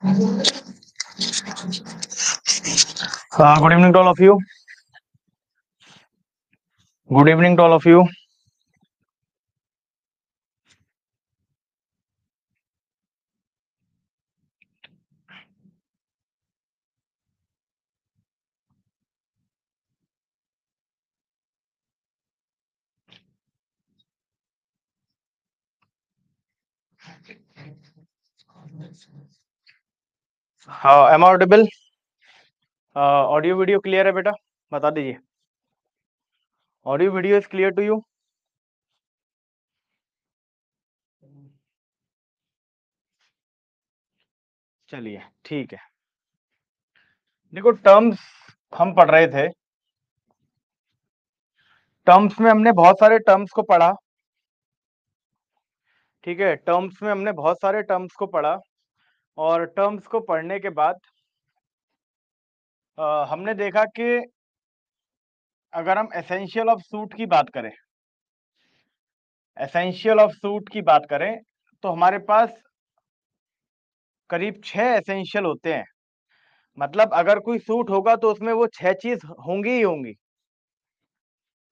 Good evening to all of you. Good evening to all of you. Am I audible? Audio video clear है बेटा? बता दीजिए. Audio video is clear to you? चलिए ठीक है. देखो, टर्म्स हम पढ़ रहे थे. टर्म्स में हमने बहुत सारे टर्म्स को पढ़ा. ठीक है, टर्म्स में हमने बहुत सारे टर्म्स को पढ़ा. और टर्म्स को पढ़ने के बाद हमने देखा कि अगर हम एसेंशियल ऑफ सूट की बात करें, एसेंशियल ऑफ सूट की बात करें तो हमारे पास करीब 6 एसेंशियल होते हैं. मतलब अगर कोई सूट होगा तो उसमें वो 6 चीज होंगी ही होंगी.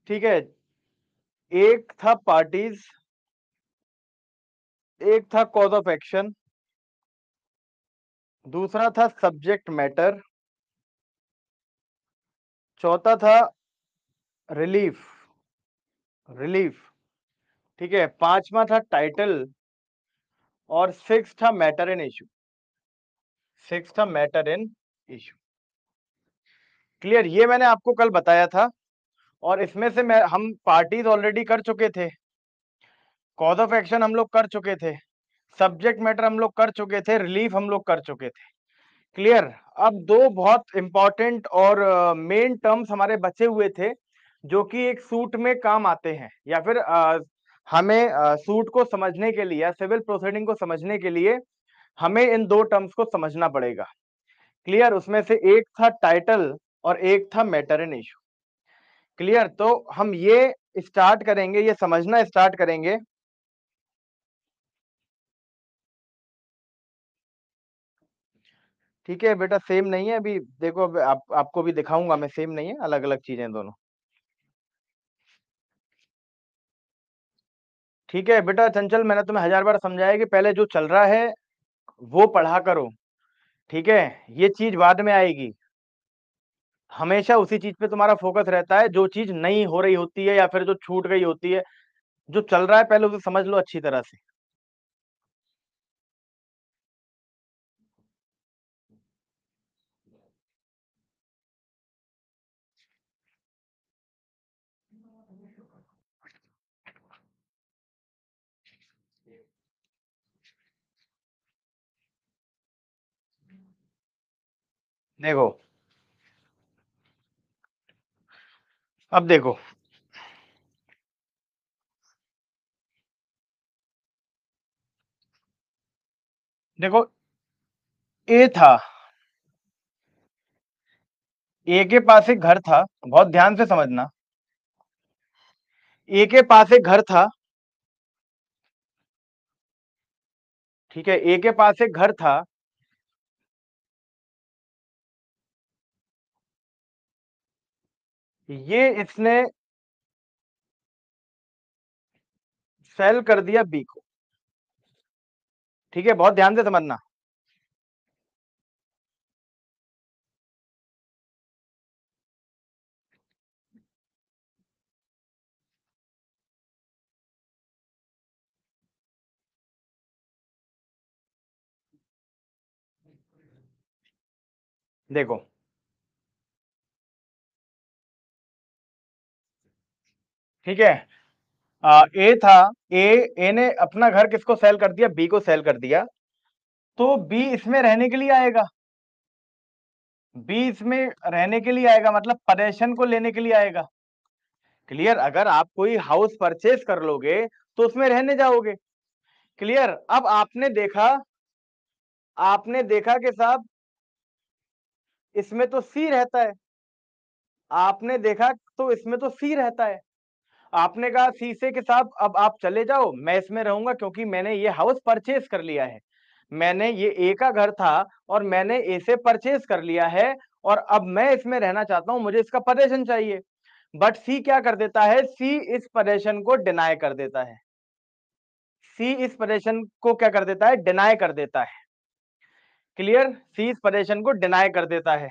ठीक है. एक था पार्टीज, एक था कॉज ऑफ एक्शन, दूसरा था सब्जेक्ट मैटर, चौथा था रिलीफ, रिलीफ. ठीक है. पांचवा था टाइटल और सिक्स था मैटर इन इशू, सिक्स था मैटर इन इशू. क्लियर? ये मैंने आपको कल बताया था. और इसमें से हम पार्टीज ऑलरेडी कर चुके थे, कॉज ऑफ एक्शन हम लोग कर चुके थे, सब्जेक्ट मैटर हम लोग कर चुके थे, रिलीफ हम लोग कर चुके थे. क्लियर? अब दो बहुत इंपॉर्टेंट और मेन टर्म्स हमारे बचे हुए थे जो कि एक सूट में काम आते हैं, या फिर हमें सूट को समझने के लिए या सिविल प्रोसीडिंग को समझने के लिए हमें इन दो टर्म्स को समझना पड़ेगा. क्लियर, उसमें से एक था टाइटल और एक था मैटर इन इश्यू। क्लियर, तो हम ये स्टार्ट करेंगे, ये समझना स्टार्ट करेंगे। ठीक है बेटा, सेम नहीं है अभी, देखो अब आपको भी दिखाऊंगा मैं, सेम नहीं है, अलग अलग चीजें दोनों। ठीक है बेटा चंचल, मैंने तुम्हें 1000 बार समझाया कि पहले जो चल रहा है वो पढ़ा करो। ठीक है, ये चीज बाद में आएगी। हमेशा उसी चीज पे तुम्हारा फोकस रहता है जो चीज नहीं हो रही होती है या फिर जो छूट गई होती है। जो चल रहा है पहले उसे समझ लो अच्छी तरह से। देखो, अब देखो, देखो ए था, ए के पास एक घर था, बहुत ध्यान से समझना। ए के पास एक घर था, ठीक है, ए के पास एक घर था। ये इसने सेल कर दिया बी को। ठीक है, बहुत ध्यान से समझना। देखो, ठीक है, ए था, ए ए ने अपना घर किसको सेल कर दिया, बी को सेल कर दिया। तो बी इसमें रहने के लिए आएगा, बी इसमें रहने के लिए आएगा, मतलब पोजेशन को लेने के लिए आएगा। क्लियर, अगर आप कोई हाउस परचेज कर लोगे तो उसमें रहने जाओगे। क्लियर, अब आपने देखा कि साहब इसमें तो सी रहता है, आपने देखा तो इसमें तो सी रहता है। आपने कहा सी से कि साहब अब आप चले जाओ, मैं इसमें रहूंगा क्योंकि मैंने ये हाउस परचेज कर लिया है। मैंने ये ए का घर था और मैंने ए से परचेज कर लिया है, और अब मैं इसमें रहना चाहता हूं, मुझे इसका पोजेशन चाहिए। बट सी क्या कर देता है, सी इस पोजेशन को डिनाई कर देता है। सी इस पोजेशन को क्या कर देता है, डिनाई कर देता है। क्लियर, सी इस पोजेशन को डिनाई कर देता है।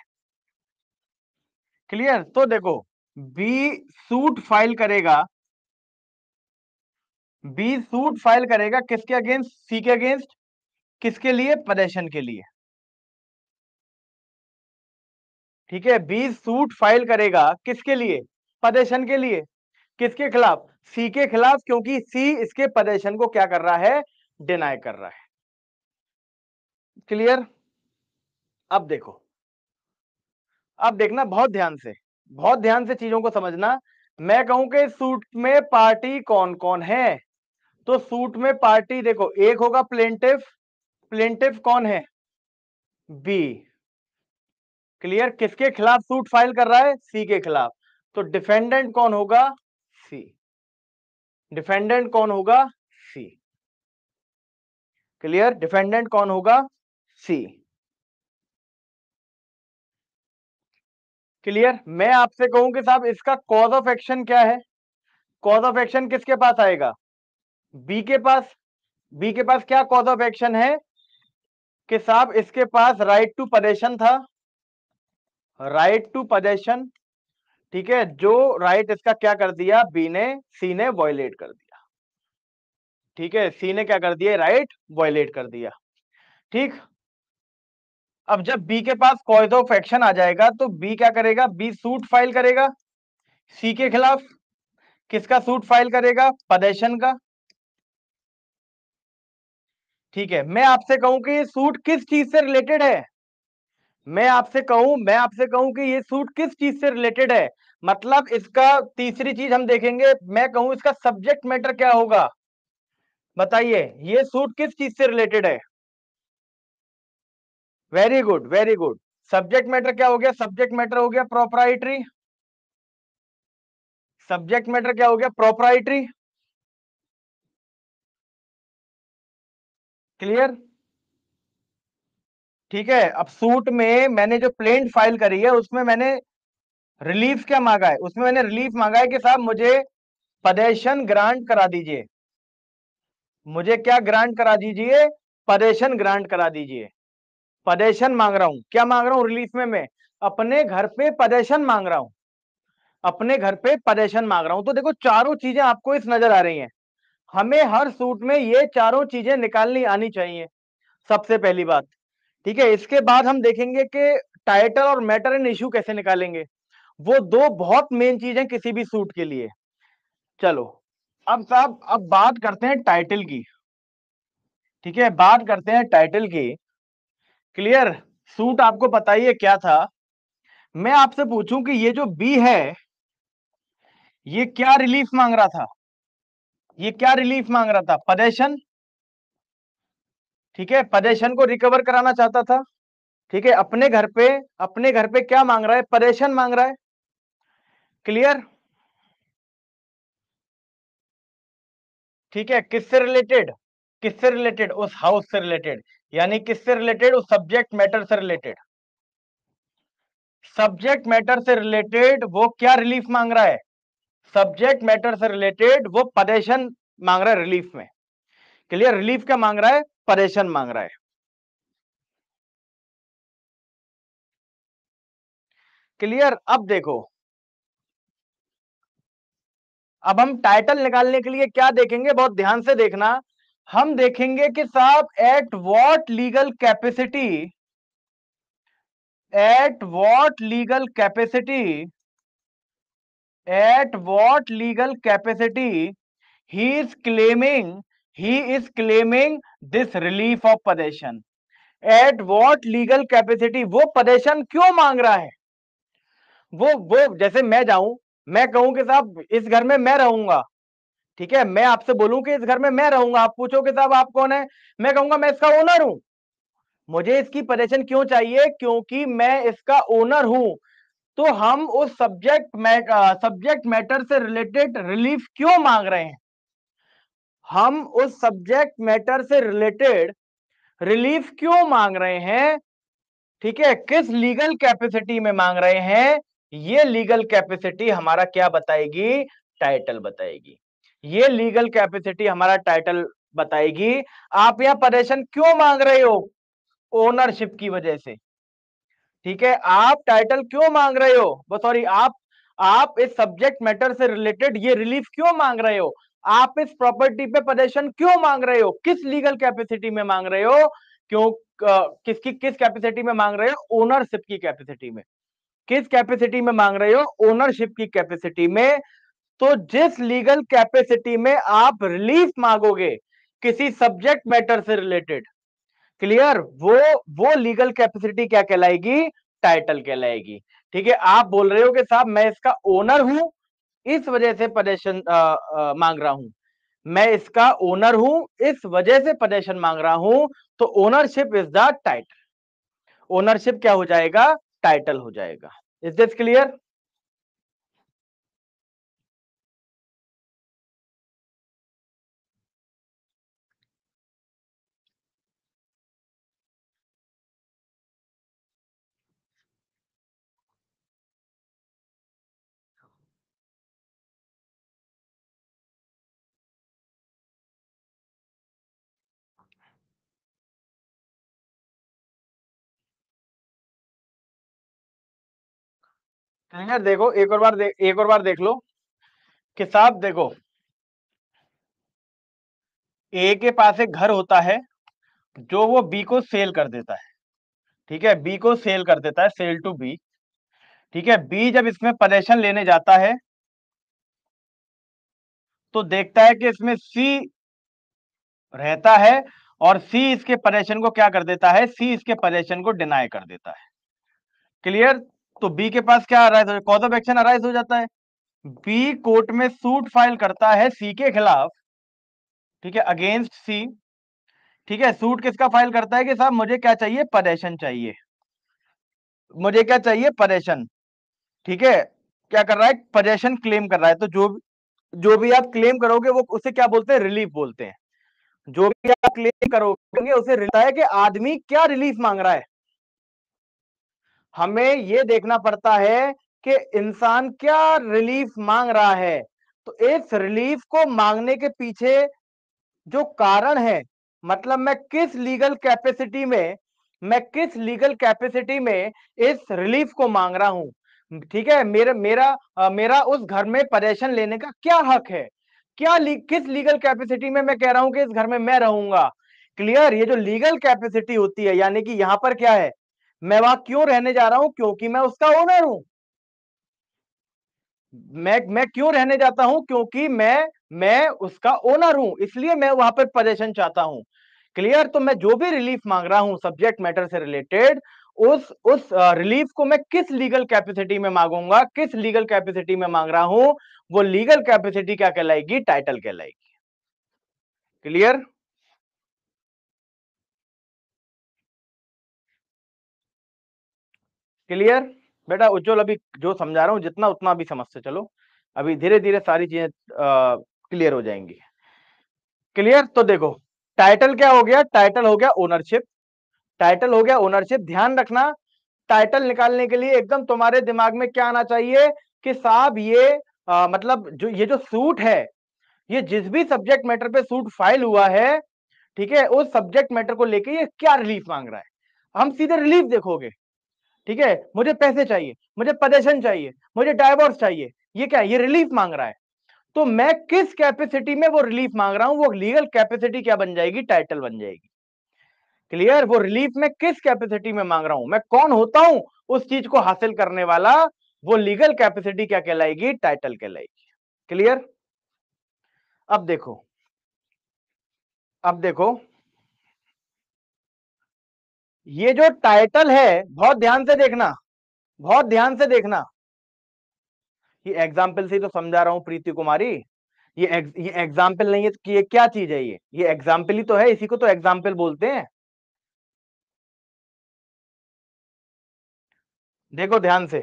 क्लियर, तो देखो, बी सूट फाइल करेगा, बी सूट फाइल करेगा किसके अगेंस्ट, सी के अगेंस्ट। किसके लिए, पोजेशन के लिए। ठीक है, बी सूट फाइल करेगा किसके लिए, पोजेशन के लिए। किसके खिलाफ, सी के खिलाफ, क्योंकि सी इसके पोजेशन को क्या कर रहा है, डिनाई कर रहा है। क्लियर, अब देखो, अब देखना बहुत ध्यान से, बहुत ध्यान से चीजों को समझना। मैं कहूं कि सूट में पार्टी कौन कौन है, तो सूट में पार्टी देखो, एक होगा प्लेंटिफ, प्लेंटिफ कौन है, बी। क्लियर, किसके खिलाफ सूट फाइल कर रहा है, सी के खिलाफ। तो डिफेंडेंट कौन होगा, सी। डिफेंडेंट कौन होगा, सी। क्लियर, डिफेंडेंट कौन होगा, सी। क्लियर, मैं आपसे कहूं कि साहब इसका कॉज ऑफ एक्शन क्या है, कॉज ऑफ एक्शन किसके पास आएगा, बी के पास। बी के पास क्या कॉज ऑफ एक्शन है, कि साहब इसके पास राइट टू पोजेशन था, राइट टू पोजेशन। ठीक है, जो राइट इसका क्या कर दिया, बी ने, सी ने वॉयलेट कर दिया। ठीक है, सी ने क्या कर दिया, राइट वॉयलेट कर दिया। ठीक, अब जब बी के पास कॉज ऑफ एक्शन आ जाएगा तो बी क्या करेगा, बी सूट फाइल करेगा सी के खिलाफ। किसका सूट फाइल करेगा, पोजेशन का। ठीक है, मैं आपसे कहूं कि ये सूट किस चीज से रिलेटेड है, मैं आपसे कहूं कि ये सूट किस चीज से रिलेटेड है, मतलब इसका तीसरी चीज हम देखेंगे, मैं कहूं इसका सब्जेक्ट मैटर क्या होगा। बताइए, ये सूट किस चीज से रिलेटेड है। Very good, very good. Subject matter क्या हो गया? सब्जेक्ट मैटर हो गया प्रोप्राइटरी। सब्जेक्ट मैटर क्या हो गया? प्रोप्राइटरी। क्लियर? ठीक है, अब सूट में मैंने जो प्लेंट फाइल करी है उसमें मैंने रिलीफ क्या मांगा है? उसमें मैंने रिलीफ मांगा है कि साहब मुझे पदेशन ग्रांट करा दीजिए। मुझे क्या ग्रांट करा दीजिए? पदेशन ग्रांट करा दीजिए। पदेशन मांग रहा हूं। क्या मांग रहा हूं रिलीफ में? मैं अपने घर पे पदेशन मांग रहा हूं। अपने घर पे पदेशन मांग रहा हूं। तो देखो चारों चीजें आपको इस नजर आ रही हैं। हमें हर सूट में ये चारों चीजें निकालनी आनी चाहिए, सबसे पहली बात। ठीक है, इसके बाद हम देखेंगे कि टाइटल और मैटर एंड इशू कैसे निकालेंगे। वो दो बहुत मेन चीज है किसी भी सूट के लिए। चलो, अब साहब अब बात करते हैं टाइटल की। ठीक है, बात करते हैं टाइटल की। क्लियर? सूट आपको पता ही है क्या था। मैं आपसे पूछूं कि ये जो बी है, ये क्या रिलीफ मांग रहा था? ये क्या रिलीफ मांग रहा था? पदेशन। ठीक है, पदेशन को रिकवर कराना चाहता था। ठीक है, अपने घर पे क्या मांग रहा है? पदेशन मांग रहा है। क्लियर? ठीक है, किससे रिलेटेड? किससे रिलेटेड? उस हाउस से रिलेटेड। यानी किससे रिलेटेड? उस सब्जेक्ट मैटर से रिलेटेड। सब्जेक्ट मैटर से रिलेटेड वो क्या रिलीफ मांग रहा है? सब्जेक्ट मैटर से रिलेटेड वो पदेशन मांग रहा है रिलीफ में। क्लियर? रिलीफ क्या मांग रहा है? पदेशन मांग रहा है। क्लियर? अब देखो, अब हम टाइटल निकालने के लिए क्या देखेंगे? बहुत ध्यान से देखना। हम देखेंगे कि साहब eight what legal capacity he is claiming he is claiming this relief of possession. At what legal capacity? वो पदेशन क्यों मांग रहा है? वो जैसे मैं जाऊं, मैं कहूं कि साहब इस घर में मैं रहूंगा। ठीक है, मैं आपसे बोलूं कि इस घर में मैं रहूंगा। आप पूछो कि साहब आप कौन है? मैं कहूंगा मैं इसका ओनर हूं। मुझे इसकी पजेशन क्यों चाहिए? क्योंकि मैं इसका ओनर हूं। तो हम उस सब्जेक्ट मैटर से रिलेटेड रिलीफ क्यों मांग रहे हैं? हम उस सब्जेक्ट मैटर से रिलेटेड रिलीफ क्यों मांग रहे हैं? ठीक है, किस लीगल कैपेसिटी में मांग रहे हैं? ये लीगल कैपेसिटी हमारा क्या बताएगी? टाइटल बताएगी। ये लीगल कैपेसिटी हमारा टाइटल बताएगी। आप यहां पजेशन क्यों मांग रहे हो? ओनरशिप की वजह से। ठीक है, आप टाइटल क्यों मांग रहे हो? वो सॉरी, आप इस सब्जेक्ट मैटर से रिलेटेड ये रिलीफ क्यों मांग रहे हो? आप इस प्रॉपर्टी पे पजेशन क्यों मांग रहे हो? किस लीगल कैपेसिटी में मांग रहे हो? क्यों? किस कैपेसिटी में मांग रहे हो? ओनरशिप की कैपेसिटी में। किस कैपेसिटी में मांग रहे हो? ओनरशिप की कैपेसिटी में। तो जिस लीगल कैपेसिटी में आप रिलीफ मांगोगे किसी सब्जेक्ट मैटर से रिलेटेड, क्लियर, वो लीगल कैपेसिटी क्या कहलाएगी? टाइटल कहलाएगी। ठीक है, आप बोल रहे हो कि साहब मैं इसका ओनर हूं, इस वजह से पजेशन मांग रहा हूं। मैं इसका ओनर हूं, इस वजह से पजेशन मांग रहा हूं। तो ownership is the title. Ownership क्या हो जाएगा? टाइटल हो जाएगा। Is this clear? क्लियर? देखो एक और बार देख लो कि साहब देखो, ए के पास एक घर होता है जो वो बी को सेल कर देता है। ठीक है, बी को सेल कर देता है, सेल टू बी। ठीक है, बी जब इसमें पजेशन लेने जाता है तो देखता है कि इसमें सी रहता है, और सी इसके पजेशन को क्या कर देता है? सी इसके पजेशन को डिनाई कर देता है। क्लियर? तो बी के पास क्या अराइज हो, कॉज ऑफ एक्शन अराइज हो जाता है। बी कोर्ट में सूट फाइल करता है सी के खिलाफ। ठीक है, अगेंस्ट सी। ठीक है, सूट किसका फाइल करता है कि साहब मुझे क्या चाहिए? पजेशन चाहिए। मुझे क्या चाहिए, पजेशन। ठीक है, क्या कर रहा है, पजेशन क्लेम कर रहा है। तो जो भी आप क्लेम करोगे वो उसे क्या बोलते हैं, रिलीफ बोलते हैं। जो भी आप क्लेम करोगे उसे रिलीफ है कि आदमी क्या रिलीफ मांग रहा है। हमें यह देखना पड़ता है कि इंसान क्या रिलीफ मांग रहा है। तो इस रिलीफ को मांगने के पीछे जो कारण है, मतलब मैं किस लीगल कैपेसिटी में इस रिलीफ को मांग रहा हूं। ठीक है, मेरा उस घर में पजेशन लेने का क्या हक है, किस लीगल कैपेसिटी में मैं कह रहा हूं कि इस घर में मैं रहूंगा। क्लियर, ये जो लीगल कैपेसिटी होती है, यानी कि यहां पर क्या है, मैं वहां क्यों रहने जा रहा हूं, क्योंकि मैं उसका ओनर हूं। मैं क्यों रहने जाता हूं, क्योंकि मैं उसका ओनर हूं, इसलिए मैं वहां पर पजेशन चाहता हूं। क्लियर, तो मैं जो भी रिलीफ मांग रहा हूं सब्जेक्ट मैटर से रिलेटेड, उस रिलीफ को मैं किस लीगल कैपेसिटी में मांगूंगा, किस लीगल कैपेसिटी में मांग रहा हूं, वो लीगल कैपेसिटी क्या कहलाएगी, टाइटल कहलाएगी। क्लियर। क्लियर बेटा, उज्जवल अभी जो समझा रहा हूं जितना उतना भी समझते चलो, अभी धीरे धीरे सारी चीजें क्लियर हो जाएंगी। क्लियर, तो देखो, टाइटल क्या हो गया, टाइटल हो गया ओनरशिप। टाइटल हो गया ओनरशिप, ध्यान रखना, टाइटल निकालने के लिए एकदम तुम्हारे दिमाग में क्या आना चाहिए कि साहब ये मतलब जो सूट है, ये जिस भी सब्जेक्ट मैटर पे सूट फाइल हुआ है, ठीक है, उस सब्जेक्ट मैटर को लेके ये क्या रिलीफ मांग रहा है। हम सीधे रिलीफ देखोगे। ठीक है, मुझे पैसे चाहिए, मुझे पजेशन चाहिए, मुझे डाइवोर्स चाहिए, ये क्या है, ये रिलीफ मांग रहा है। तो मैं किस कैपेसिटी में वो रिलीफ मांग रहा हूं, वो लीगल कैपेसिटी क्या बन जाएगी, टाइटल बन जाएगी। क्लियर, वो रिलीफ में किस कैपेसिटी में मांग रहा हूं, मैं कौन होता हूं उस चीज को हासिल करने वाला, वो लीगल कैपेसिटी क्या कहलाएगी, टाइटल कहलाएगी। क्लियर। अब देखो, अब देखो, ये जो टाइटल है, बहुत ध्यान से देखना, बहुत ध्यान से देखना, ये एग्जाम्पल से ही तो समझा रहा हूं प्रीति कुमारी। ये एग्जाम्पल नहीं है कि ये क्या चीज है, ये एग्जाम्पल ही तो है, इसी को तो एग्जाम्पल बोलते हैं। देखो ध्यान से,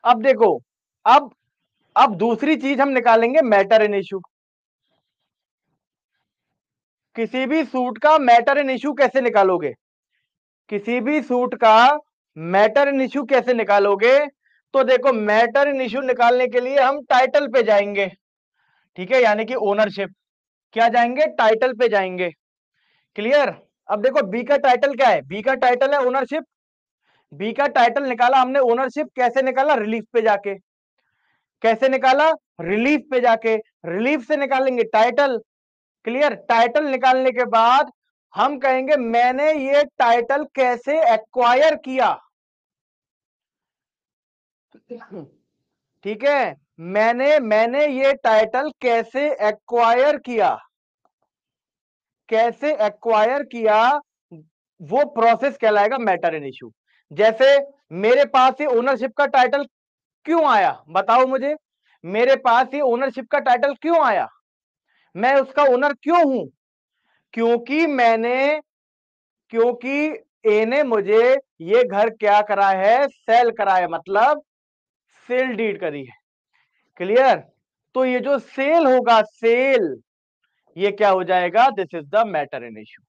अब देखो, अब अब दूसरी चीज हम निकालेंगे, मैटर इन इशू। किसी भी सूट का मैटर इन इशू कैसे निकालोगे, किसी भी सूट का मैटर इन इशू कैसे निकालोगे। तो देखो, मैटर इन इशू निकालने के लिए हम टाइटल पे जाएंगे। ठीक है, यानी कि ओनरशिप, क्या जाएंगे, टाइटल पे जाएंगे। क्लियर। अब देखो, बी का टाइटल क्या है, बी का टाइटल है ओनरशिप। बी का टाइटल निकाला हमने, ओनरशिप कैसे निकाला, रिलीफ पे जाके। कैसे निकाला, रिलीफ पे जाके। रिलीफ से निकालेंगे टाइटल। क्लियर, टाइटल निकालने के बाद हम कहेंगे मैंने ये टाइटल कैसे एक्वायर किया। ठीक है, मैंने ये टाइटल कैसे एक्वायर किया, कैसे एक्वायर किया, वो प्रोसेस कहलाएगा मैटर इन इशू। जैसे मेरे पास ये ओनरशिप का टाइटल क्यों आया, बताओ मुझे, मेरे पास ये ओनरशिप का टाइटल क्यों आया, मैं उसका ओनर क्यों हूं, क्योंकि क्योंकि ए ने मुझे ये घर क्या करा है, सेल करा है, मतलब सेल डीड करी है। क्लियर, तो ये जो सेल होगा, सेल, ये क्या हो जाएगा, this is the matter in issue.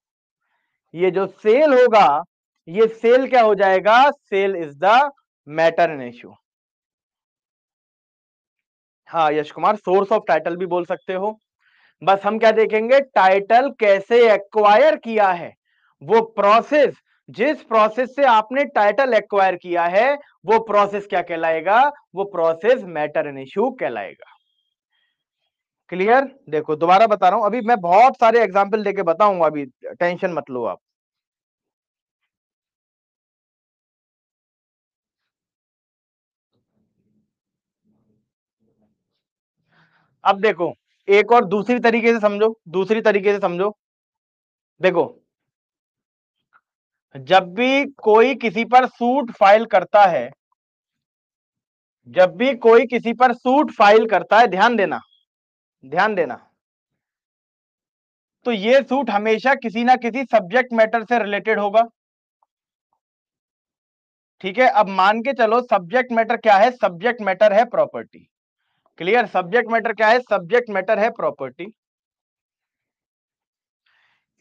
ये जो सेल होगा, ये सेल क्या हो जाएगा, sale is the matter in issue. हाँ Yash Kumar, source of title भी बोल सकते हो। बस हम क्या देखेंगे, टाइटल कैसे एक्वायर किया है, वो प्रोसेस, जिस प्रोसेस से आपने टाइटल एक्वायर किया है, वो प्रोसेस क्या कहलाएगा, वो प्रोसेस मैटर इन इशू कहलाएगा। क्लियर। देखो दोबारा बता रहा हूं, अभी मैं बहुत सारे एग्जांपल देके बताऊंगा, अभी टेंशन मत लो आप। अब देखो, एक और दूसरी तरीके से समझो, दूसरी तरीके से समझो। देखो, जब भी कोई किसी पर सूट फाइल करता है, जब भी कोई किसी पर सूट फाइल करता है, ध्यान देना, ध्यान देना, तो ये सूट हमेशा किसी ना किसी सब्जेक्ट मैटर से रिलेटेड होगा। ठीक है, अब मान के चलो सब्जेक्ट मैटर क्या है, सब्जेक्ट मैटर है प्रॉपर्टी। क्लियर, सब्जेक्ट मैटर क्या है, सब्जेक्ट मैटर है प्रॉपर्टी।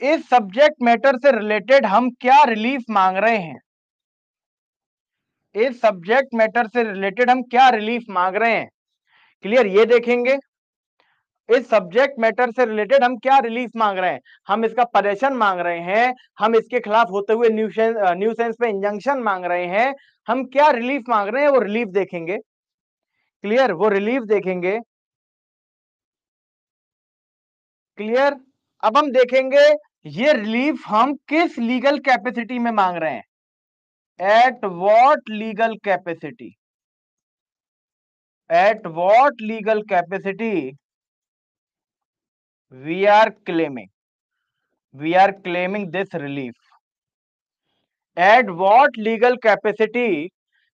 इस सब्जेक्ट मैटर से रिलेटेड हम क्या रिलीफ मांग रहे हैं, इस सब्जेक्ट मैटर से रिलेटेड हम क्या रिलीफ मांग रहे हैं। क्लियर, ये देखेंगे इस सब्जेक्ट मैटर से रिलेटेड हम क्या रिलीफ मांग रहे हैं। हम इसका परेशान मांग रहे हैं, हम इसके खिलाफ होते हुए न्यूसेंस पे इंजंक्शन मांग रहे हैं, हम क्या रिलीफ मांग रहे हैं वो रिलीफ देखेंगे। क्लियर, वो रिलीफ देखेंगे। क्लियर, अब हम देखेंगे ये रिलीफ हम किस लीगल कैपेसिटी में मांग रहे हैं, at what legal capacity, at what legal capacity we are claiming, we are claiming this relief, at what legal capacity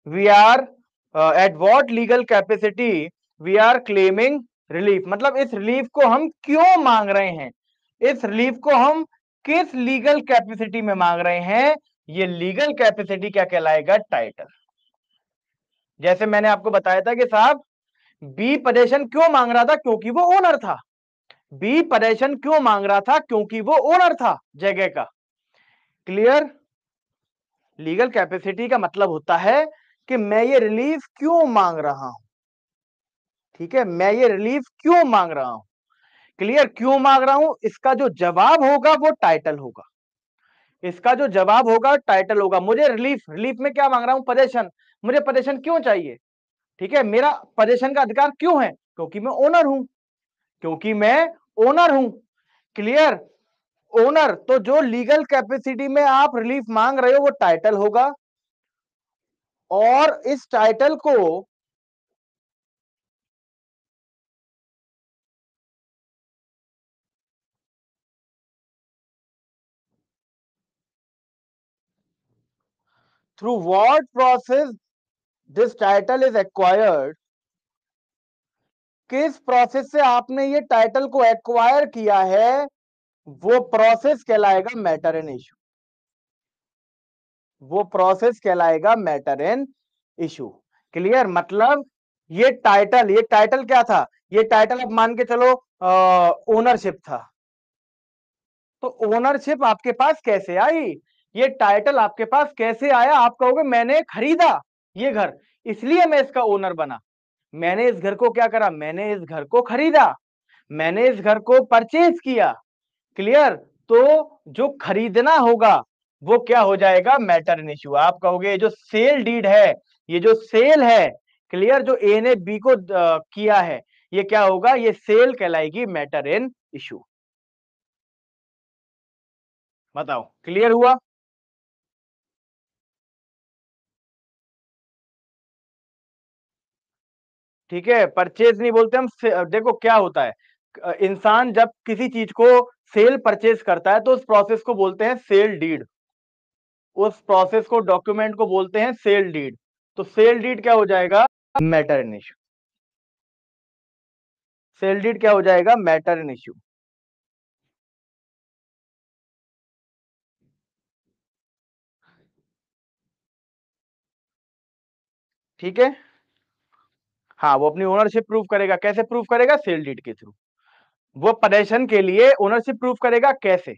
we are at what legal capacity we are claiming relief। मतलब इस relief को हम क्यों मांग रहे हैं, इस relief को हम किस लीगल कैपेसिटी में मांग रहे हैं। ये लीगल कैपेसिटी क्या कहलाएगा, टाइटल। जैसे मैंने आपको बताया था कि साहब बी पोजीशन क्यों मांग रहा था, क्योंकि वो ओनर था। बी पोजीशन क्यों मांग रहा था, क्योंकि वो ओनर था जगह का। क्लियर, लीगल कैपेसिटी का मतलब होता है कि मैं ये रिलीफ क्यों मांग रहा हूं। ठीक है, मैं ये रिलीफ क्यों मांग रहा हूं। क्लियर, क्यों मांग रहा हूं, इसका जो जवाब होगा वो टाइटल होगा, इसका जो जवाब होगा टाइटल होगा। मुझे रिलीफ, रिलीफ में क्या मांग रहा हूं, पोजीशन। मुझे पोजीशन क्यों चाहिए, ठीक है, मेरा पोजीशन का अधिकार क्यों है, क्योंकि मैं ओनर हूं, क्योंकि मैं ओनर हूं। क्लियर, ओनर, तो जो लीगल कैपेसिटी में आप रिलीफ मांग रहे हो वो टाइटल होगा, और इस टाइटल को through what process this title is acquired, किस प्रोसेस से आपने ये टाइटल को एक्वायर किया है, वो प्रोसेस कहलाएगा मैटर इन इशू, वो प्रोसेस कहलाएगा मैटर इन इशू। क्लियर, मतलब ये टाइटल, ये टाइटल क्या था, ये टाइटल अब मान के चलो ओनरशिप था। तो ओनरशिप आपके पास कैसे आई, ये टाइटल आपके पास कैसे आया। आप कहोगे मैंने खरीदा ये घर, इसलिए मैं इसका ओनर बना। मैंने इस घर को क्या करा, मैंने इस घर को खरीदा, मैंने इस घर को परचेज किया। क्लियर, तो जो खरीदना होगा वो क्या हो जाएगा, मैटर इन इशू। आप कहोगे जो सेल डीड है, ये जो सेल है, क्लियर, जो ए ने बी को किया है, ये क्या होगा, ये सेल कहलाएगी मैटर इन इशू। बताओ, क्लियर हुआ। ठीक है, परचेज नहीं बोलते हम देखो क्या होता है, इंसान जब किसी चीज को सेल परचेज करता है तो उस प्रोसेस को बोलते हैं सेल डीड, उस प्रोसेस को, डॉक्यूमेंट को बोलते हैं सेल डीड। तो सेल डीड क्या हो जाएगा, matter in issue. Sale deed क्या हो जाएगा, मैटर इन इशू। ठीक है, हाँ, वो अपनी ओनरशिप प्रूव करेगा, कैसे प्रूव करेगा, सेल डीड के थ्रू। वो पोजेशन के लिए ओनरशिप प्रूव करेगा कैसे,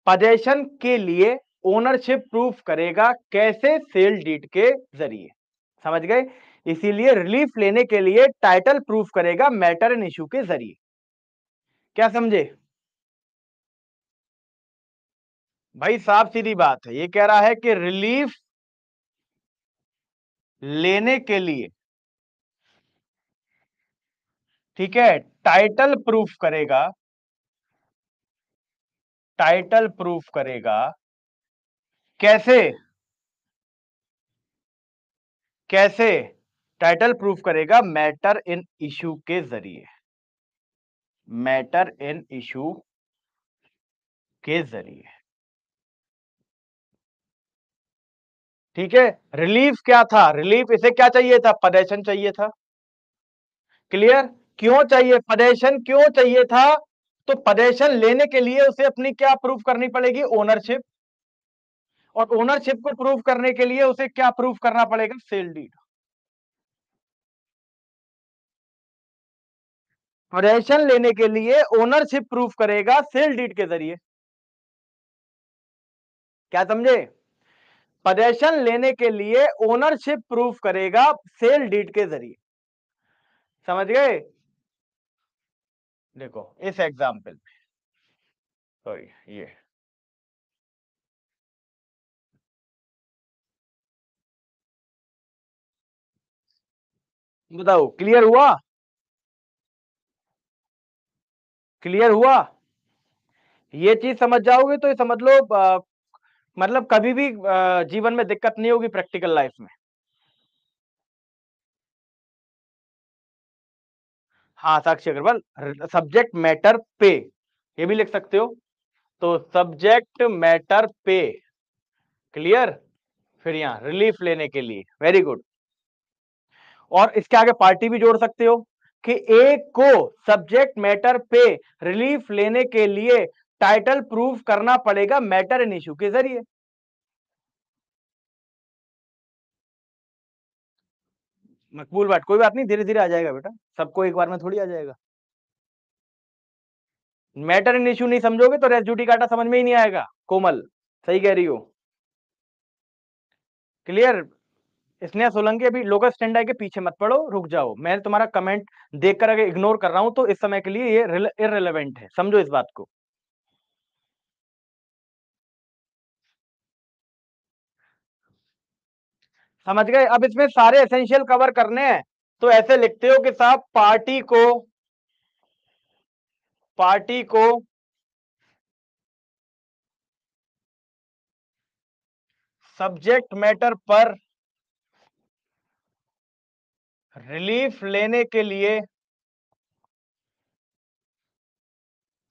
पोजेशन के लिए ओनरशिप प्रूफ करेगा कैसे, सेल डीड के जरिए। समझ गए, इसीलिए रिलीफ लेने के लिए टाइटल प्रूफ करेगा मैटर इन इशू के जरिए। क्या समझे भाई, साफ सीधी बात है, ये कह रहा है कि रिलीफ लेने के लिए, ठीक है, टाइटल प्रूफ करेगा, टाइटल प्रूफ करेगा कैसे, कैसे टाइटल प्रूफ करेगा, मैटर इन इशू के जरिए, मैटर इन इशू के जरिए। ठीक है, रिलीफ क्या था, रिलीफ इसे क्या चाहिए था, पोजेशन चाहिए था। क्लियर, क्यों चाहिए, पोजेशन क्यों चाहिए था, तो पोजेशन लेने के लिए उसे अपनी क्या प्रूफ करनी पड़ेगी, ओनरशिप। और ओनरशिप को प्रूव करने के लिए उसे क्या प्रूव करना पड़ेगा? Sale deed. पोजेशन लेने के लिए ओनरशिप प्रूफ करेगा सेल डीड के जरिए। क्या समझे? पोजेशन लेने के लिए ओनरशिप प्रूफ करेगा सेल डीड के जरिए। समझ गए? देखो इस एग्जाम्पल में, सॉरी ये बताओ, क्लियर हुआ? क्लियर हुआ? ये चीज समझ जाओगे तो ये समझ लो, मतलब कभी भी जीवन में दिक्कत नहीं होगी प्रैक्टिकल लाइफ में। हाँ, साक्षी अग्रवाल, सब्जेक्ट मैटर पे, ये भी लिख सकते हो। तो सब्जेक्ट मैटर पे, क्लियर। फिर यहां रिलीफ लेने के लिए, वेरी गुड। और इसके आगे पार्टी भी जोड़ सकते हो कि एक को सब्जेक्ट मैटर पे रिलीफ लेने के लिए टाइटल प्रूफ करना पड़ेगा मैटर इन इश्यू के जरिए। मकबूल बात, कोई बात नहीं, धीरे धीरे आ जाएगा बेटा, सबको एक बार में थोड़ी आ जाएगा। मैटर इन इश्यू नहीं समझोगे तो रेस जुडिकाटा समझ में ही नहीं आएगा। कोमल सही कह रही हो, क्लियर। स्नेहा सोलंकी, अभी लोकस स्टैंडर्ड के पीछे मत पड़ो, रुक जाओ। मैं तुम्हारा कमेंट देखकर अगर इग्नोर कर रहा हूं तो इस समय के लिए ये इररिलेवेंट है, समझो इस बात को। समझ गए? अब इसमें सारे एसेंशियल कवर करने हैं, तो ऐसे लिखते हो कि साहब पार्टी को सब्जेक्ट मैटर पर रिलीफ लेने के लिए,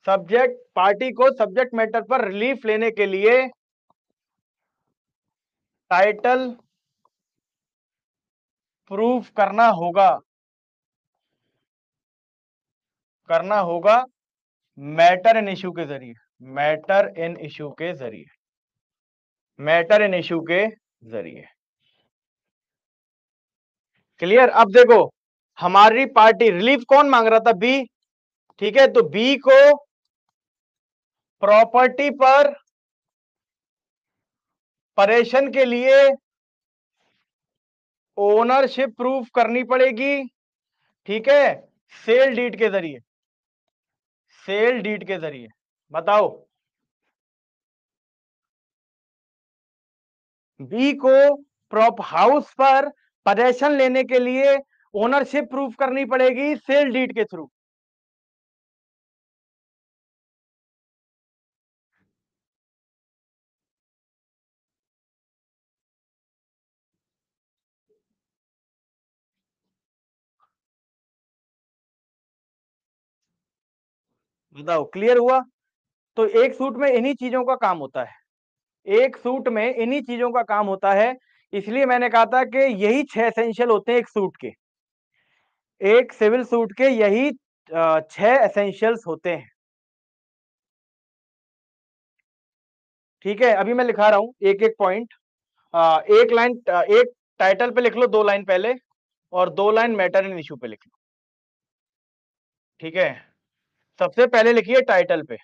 पार्टी को सब्जेक्ट मैटर पर रिलीफ लेने के लिए टाइटल प्रूफ करना होगा मैटर इन इश्यू के जरिए। मैटर इन इश्यू के जरिए, मैटर इन इश्यू के जरिए, क्लियर। अब देखो, हमारी पार्टी रिलीफ कौन मांग रहा था? बी, ठीक है। तो बी को प्रॉपर्टी पर परेशन के लिए ओनरशिप प्रूफ करनी पड़ेगी, ठीक है, सेल डीड के जरिए। सेल डीड के जरिए, बताओ। बी को प्रॉप हाउस पर पोजेशन लेने के लिए ओनरशिप प्रूफ करनी पड़ेगी सेल डीड के थ्रू। बताओ, क्लियर हुआ? तो एक सूट में इन्हीं चीजों का काम होता है, एक सूट में इन्हीं चीजों का काम होता है। इसलिए मैंने कहा था कि यही 6 एसेंशियल होते हैं एक सूट के, एक सिविल सूट के यही 6 एसेंशियल्स होते हैं, ठीक है। अभी मैं लिखा रहा हूं एक एक पॉइंट। एक लाइन, एक टाइटल पे लिख लो 2 लाइन पहले, और 2 लाइन मैटर इन इश्यू पे लिख लो, ठीक है। सबसे पहले लिखिए टाइटल पे,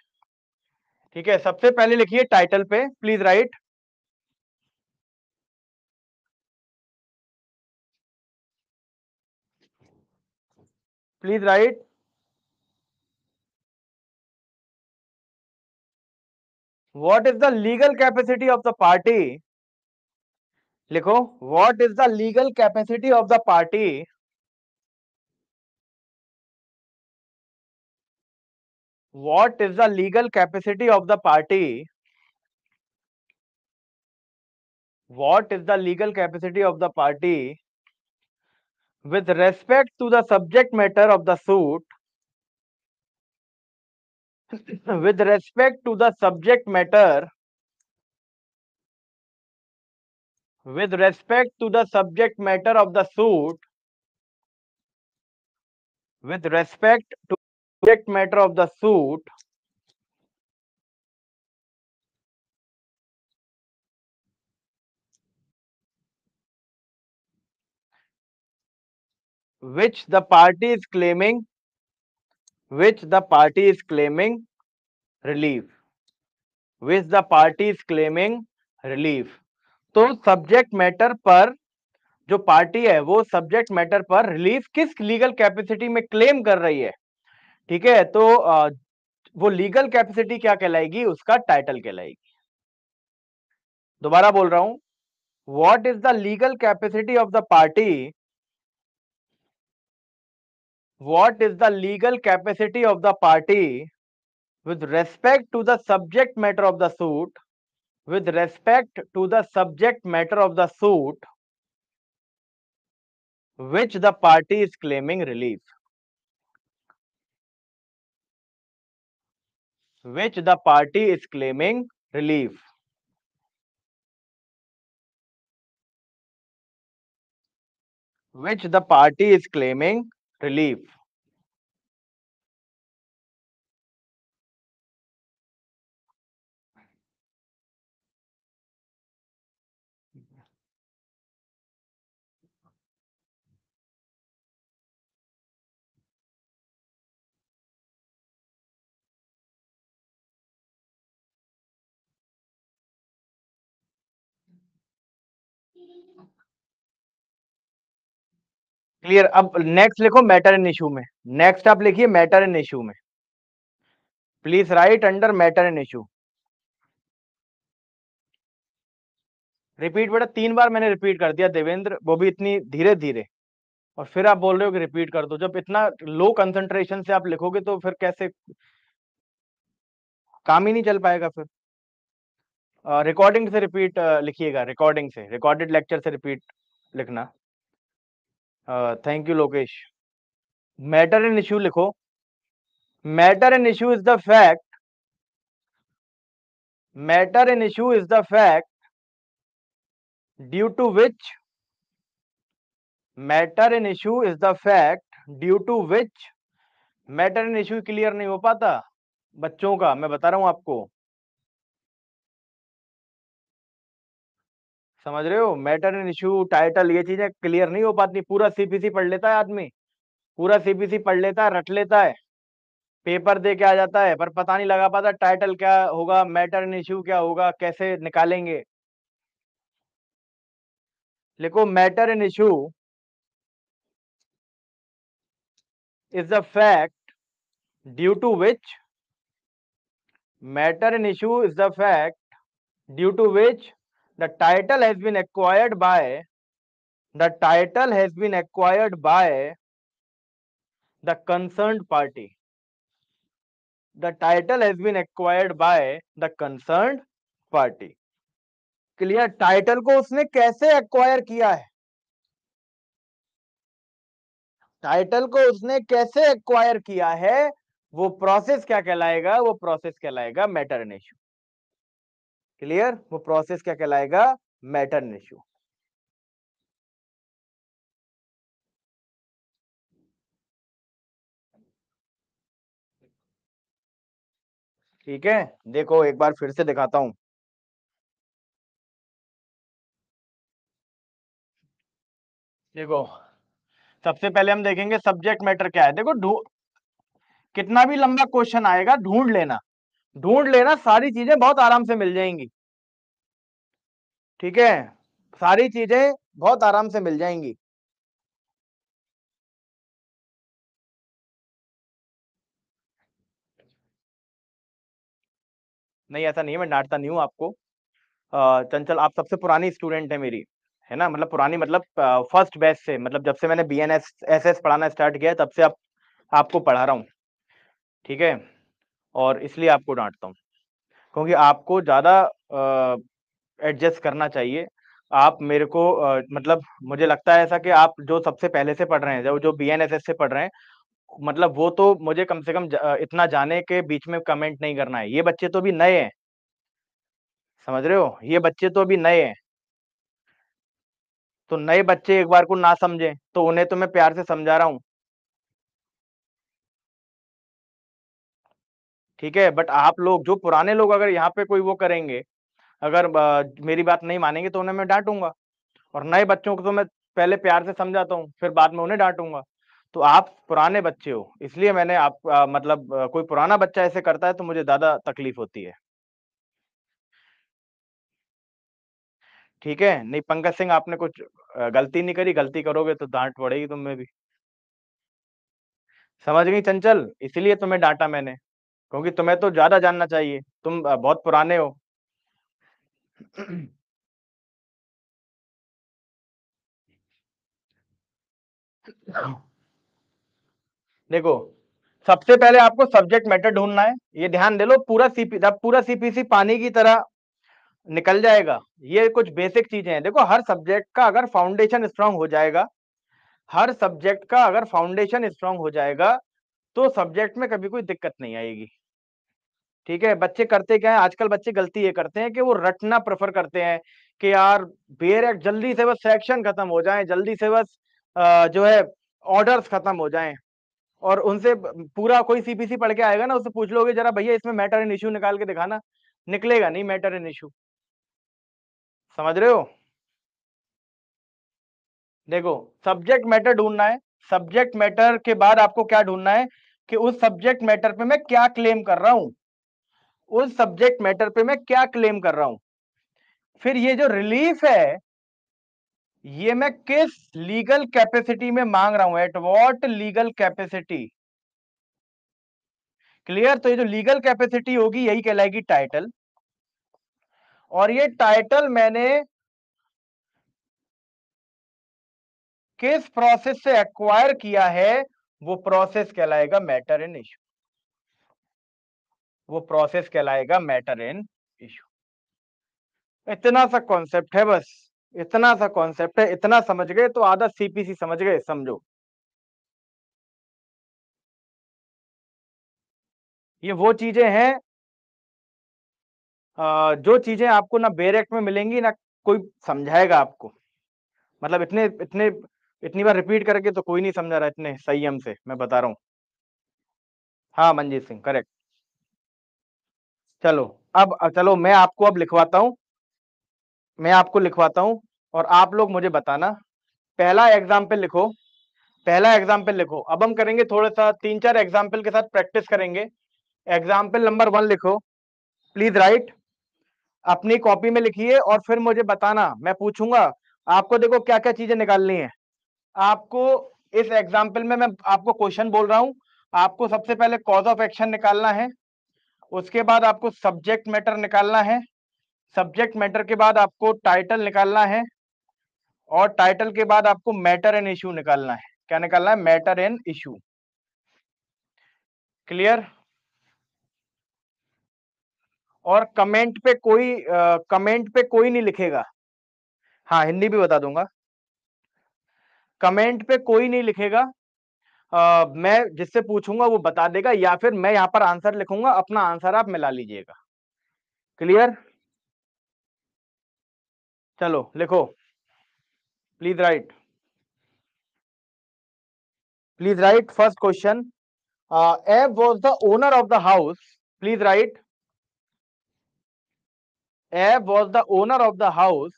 ठीक है, सबसे पहले लिखिए टाइटल पे, please write, please write. What is the legal capacity of the party, लिखो। What is the legal capacity of the party, what is the legal capacity of the party, what is the legal capacity of the party with respect to the subject matter of the suit, with respect to the subject matter, with respect to the subject matter of the suit, with respect to subject matter of the suit, which the party is claiming relief, which the party is claiming relief। तो subject matter पर जो party है वो subject matter पर relief किस legal capacity में claim कर रही है, ठीक है। तो वो लीगल कैपेसिटी क्या कहलाएगी, उसका टाइटल कहलाएगी। दोबारा बोल रहा हूं, what is the legal capacity of the party, what is the legal capacity of the party with respect to the subject matter of the suit, with respect to the subject matter of the suit which the party is claiming relief, which the party is claiming relief, which the party is claiming relief। Clear. अब next लिखो matter in issue में, next आप लिखिए matter in issue में, please right under matter in issue. Repeat बेटा 3 बार मैंने repeat कर दिया देवेंद्र, वो भी इतनी धीरे धीरे, और फिर आप बोल रहे हो कि रिपीट कर दो। जब इतना लो कंसंट्रेशन से आप लिखोगे तो फिर कैसे काम ही नहीं चल पाएगा। फिर रिकॉर्डिंग से रिपीट लिखिएगा, रिकॉर्डिंग से, रिकॉर्डेड लेक्चर से रिपीट लिखना। Thank you Lokesh. Matter in issue लिखो, matter in issue is the fact, matter in issue is the fact due to which, matter in issue is the fact due to which, matter in issue clear नहीं हो पाता बच्चों का, मैं बता रहा हूं आपको, समझ रहे हो। मैटर इन इशू, टाइटल, ये चीजें क्लियर नहीं हो पाती। पूरा सीपीसी पढ़ लेता है आदमी, पूरा सीपीसी पढ़ लेता है, रट लेता है, पेपर दे के आ जाता है, पर पता नहीं लगा पाता टाइटल क्या होगा, मैटर इन इशू क्या होगा, कैसे निकालेंगे। लिखो matter in issue is the fact due to which, matter in issue is the fact due to which the title has been acquired by, the title has been acquired by the concerned party, the title has been acquired by the concerned party। Clear. Title को उसने कैसे acquire किया है, title को उसने कैसे acquire किया है, वो प्रोसेस क्या कहलाएगा, वो प्रोसेस कहलाएगा मैटर इन इशू। क्लियर, वो प्रोसेस क्या कहलाएगा, मैटर इन इशू। ठीक है, देखो एक बार फिर से दिखाता हूं। देखो सबसे पहले हम देखेंगे सब्जेक्ट मैटर क्या है। देखो कितना भी लंबा क्वेश्चन आएगा ढूंढ लेना, ढूंढ लेना, सारी चीजें बहुत आराम से मिल जाएंगी। ठीक है, सारी चीजें बहुत आराम से मिल जाएंगी। नहीं ऐसा नहीं है, मैं डांटता नहीं हूं आपको। चंचल आप सबसे पुरानी स्टूडेंट है मेरी, है ना, मतलब पुरानी मतलब फर्स्ट बैच से, मतलब जब से मैंने बीएनएस एसएस पढ़ाना स्टार्ट किया है तब से आपको पढ़ा रहा हूँ। ठीक है, और इसलिए आपको डांटता हूँ, क्योंकि आपको ज्यादा एडजस्ट करना चाहिए। आप मेरे को मतलब मुझे लगता है ऐसा कि आप जो सबसे पहले से पढ़ रहे हैं, जो जो बीएनएसएस से पढ़ रहे हैं, मतलब वो तो मुझे कम से कम इतना जाने के बीच में कमेंट नहीं करना है। ये बच्चे तो अभी नए हैं, समझ रहे हो, ये बच्चे तो अभी नए हैं। तो नए बच्चे एक बार को ना समझें, तो उन्हें तो मैं प्यार से समझा रहा हूँ। ठीक है, बट आप लोग जो पुराने लोग अगर यहाँ पे कोई वो करेंगे, अगर मेरी बात नहीं मानेंगे, तो उन्हें मैं डांटूंगा। और नए बच्चों को तो मैं पहले प्यार से समझाता हूँ, फिर बाद में उन्हें डांटूंगा। तो आप पुराने बच्चे हो, इसलिए मैंने आप मतलब कोई पुराना बच्चा ऐसे करता है तो मुझे ज़्यादा तकलीफ होती है। ठीक है? नहीं पंकज सिंह आपने कुछ गलती नहीं करी, गलती करोगे तो डाँट पड़ेगी तुम में भी। समझ गई चंचल? इसीलिए तुम्हें डाँटा मैंने, क्योंकि तुम्हें तो ज़्यादा जानना चाहिए, तुम बहुत पुराने हो। देखो, सबसे पहले आपको सब्जेक्ट मैटर ढूँढना है, ये ध्यान दे लो पूरा सीपीसी पानी की तरह निकल जाएगा। ये कुछ बेसिक चीज़ें हैं, देखो हर सब्जेक्ट का अगर फाउंडेशन स्ट्रॉन्ग हो जाएगा, हर सब्जेक्ट का अगर फाउंडेशन स्ट्रॉन्ग हो जाएगा, तो सब्जेक्ट में कभी कोई दिक्कत नहीं आएगी। ठीक है? बच्चे करते क्या है, आजकल बच्चे गलती ये करते हैं कि वो रटना प्रेफ़र करते हैं कि यार बेर जल्दी से बस सेक्शन खत्म हो जाएँ, जल्दी से बस जो है ऑर्डर्स खत्म हो जाएँ और उनसे पूरा कोई सीपीसी पढ़ के आएगा ना, उससे पूछ लोगे जरा भैया इसमें मैटर एंड इश्यू निकाल के दिखाना, निकलेगा नहीं मैटर एंड इश्यू। समझ रहे हो? देखो, सब्जेक्ट मैटर ढूँढना है, सब्जेक्ट मैटर के बाद आपको क्या ढूँढना है कि उस सब्जेक्ट मैटर पे मैं क्या क्लेम कर रहा हूँ, उस सब्जेक्ट मैटर पे मैं क्या क्लेम कर रहा हूँ। फिर ये जो रिलीफ है, ये मैं किस लीगल कैपेसिटी में मांग रहा हूं, eight what legal capacity. Clear? तो ये जो लीगल कैपेसिटी होगी यही कहलाएगी टाइटल, और ये टाइटल मैंने किस प्रोसेस से एक्वायर किया है, वो प्रोसेस कहलाएगा मैटर इन इश्यू, वो प्रोसेस कहलाएगा मैटर इन इश्यू। इतना सा कॉन्सेप्ट है बस, इतना सा कॉन्सेप्ट है, इतना समझ गए तो आधा सीपीसी समझ गए, समझो। ये वो चीजें हैं जो चीजें आपको ना बेरेक्ट में मिलेंगी ना कोई समझाएगा आपको। मतलब इतने इतने इतनी बार रिपीट करके तो कोई नहीं समझा रहा इतने संयम से, मैं बता रहा हूँ। हाँ मनजीत सिंह करेक्ट। चलो चलो मैं आपको अब लिखवाता हूँ, मैं आपको लिखवाता हूँ और आप लोग मुझे बताना। पहला एग्जाम्पल लिखो, पहला एग्जाम्पल लिखो। अब हम करेंगे थोड़ा सा 3-4 एग्जाम्पल के साथ प्रैक्टिस करेंगे। एग्जाम्पल नंबर 1 लिखो, प्लीज राइट। अपनी कॉपी में लिखिए और फिर मुझे बताना, मैं पूछूंगा आपको। देखो क्या क्या चीजें निकालनी है आपको। इस एग्जाम्पल में मैं आपको क्वेश्चन बोल रहा हूं, आपको सबसे पहले कॉज ऑफ एक्शन निकालना है, उसके बाद आपको सब्जेक्ट मैटर निकालना है, सब्जेक्ट मैटर के बाद आपको टाइटल निकालना है, और टाइटल के बाद आपको मैटर एंड इश्यू निकालना है। क्या निकालना है? Matter and issue. क्लियर? और कमेंट पे कोई नहीं लिखेगा। हाँ हिंदी भी बता दूंगा। कमेंट पे कोई नहीं लिखेगा, मैं जिससे पूछूंगा वो बता देगा, या फिर मैं यहां पर आंसर लिखूंगा, अपना आंसर आप मिला लीजिएगा। क्लियर? चलो लिखो, please write, please write. First question, Abe was the owner of the house. Please write, Abe was the owner of the house.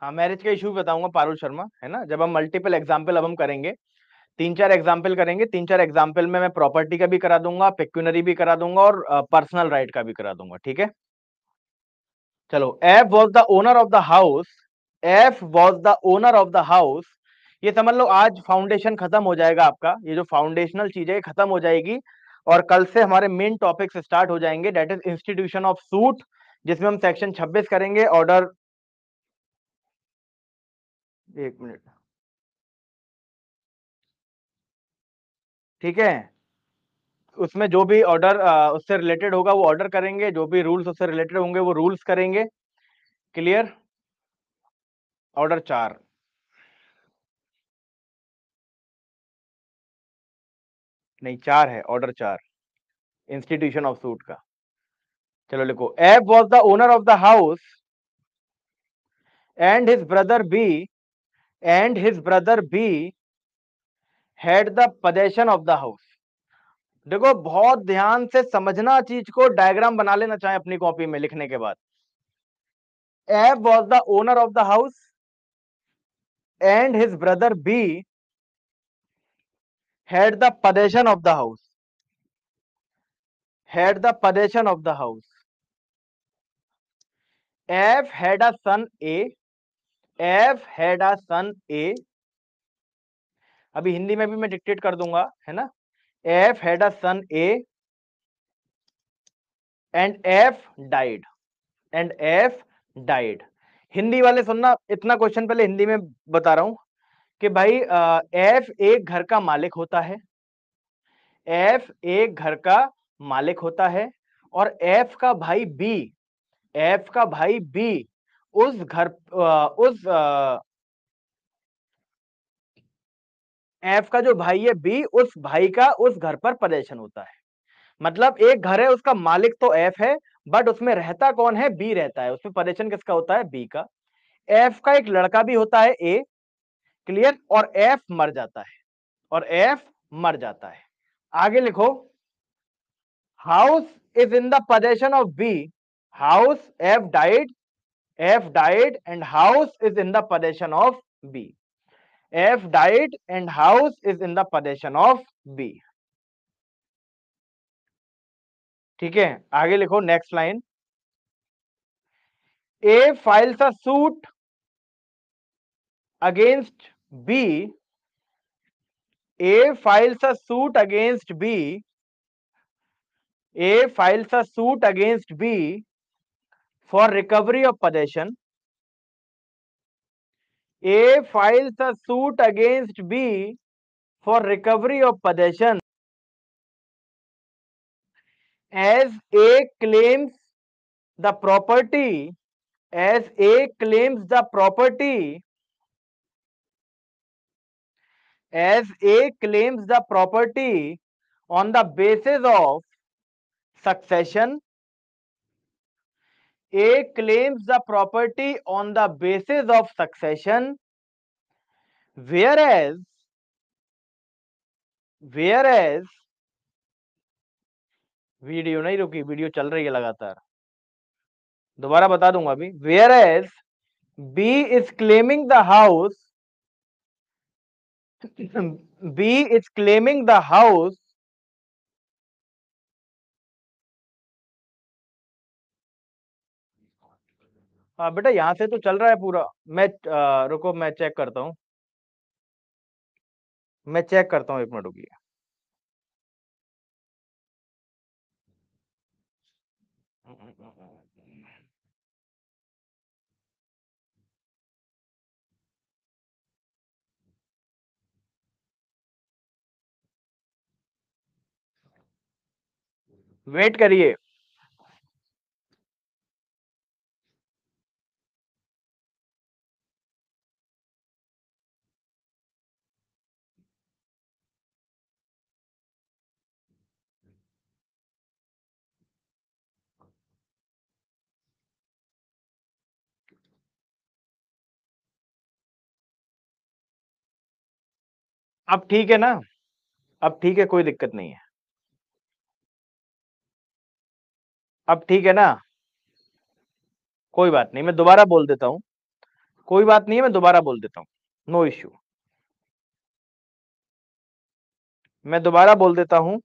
हाँ मैरिज का इशू बताऊंगा पारुल शर्मा, है ना, जब हम मल्टीपल एग्जाम्पल अब हम करेंगे। 3-4 एग्जाम्पल करेंगे, 3-4 एग्जाम्पल में मैं प्रॉपर्टी का भी करा दूंगा, पेक्यूनरी भी करा दूंगा, और पर्सनल राइट का भी करा दूंगा। ठीक है? चलो, F was the owner of the house, F was the owner of the house. ये समझ लो आज फाउंडेशन खत्म हो जाएगा आपका, ये जो फाउंडेशनल चीज है खत्म हो जाएगी, और कल से हमारे मेन टॉपिक्स स्टार्ट हो जाएंगे, that is institution of suit, जिसमें हम सेक्शन 26 करेंगे। ऑर्डर, एक मिनट, ठीक है, उसमें जो भी ऑर्डर उससे रिलेटेड होगा वो ऑर्डर करेंगे, जो भी रूल्स उससे रिलेटेड होंगे वो रूल्स करेंगे। क्लियर? ऑर्डर 4, नहीं 4 है, ऑर्डर 4 इंस्टीट्यूशन ऑफ सूट का। चलो लिखो, A was the owner of the house and his brother B, and his brother B had the possession of the house. देखो बहुत ध्यान से समझना चीज को, डायग्राम बना लेना चाहे अपनी कॉपी में लिखने के बाद। F was the owner of the house and his brother B had the possession of the house. Had the possession of the house. F had a son A. F had a son A. अभी हिंदी में भी मैं dictate कर दूंगा, है ना। F had a son A and F died. And F died. Hindi वाले सुनना, इतना क्वेश्चन पहले हिंदी में बता रहा हूं कि भाई F एक घर का मालिक होता है। F एक घर का मालिक होता है और F का भाई B, F का भाई B उस घर उस F का जो भाई है B, उस भाई का उस घर पर पजेशन होता है। मतलब एक घर है, उसका मालिक तो F है, बट उसमें रहता कौन है? B रहता है। उसमें पजेशन किसका होता है? B का। F का एक लड़का भी होता है A, क्लियर। और F मर जाता है, और F मर जाता है। आगे लिखो, house is in the possession of B. House, F died and house is in the possession of B. F died and house is in the possession of B. ठीक है, आगे लिखो next line. A files a suit against B. A files a suit against B. A files a suit against B for recovery of possession. A files a suit against B for recovery of possession as A claims the property, as A claims the property, as A claims the property on the basis of succession. A claims the property on the basis of succession, whereas video नहीं रुकी, video चल रही है लगातार, दोबारा बता दूंगा अभी। whereas B is claiming the house, B is claiming the house हाँ बेटा, यहां से तो चल रहा है पूरा। मैं रुको, मैं चेक करता हूं, मैं चेक करता हूं, एक मिनट रुकिए। वेट करिए। अब ठीक है ना? अब ठीक है, कोई दिक्कत नहीं है। अब ठीक है ना? कोई बात नहीं, मैं दोबारा बोल देता हूं। कोई बात नहीं है, मैं दोबारा बोल देता हूं, नो इश्यू। मैं दोबारा बोल देता हूं,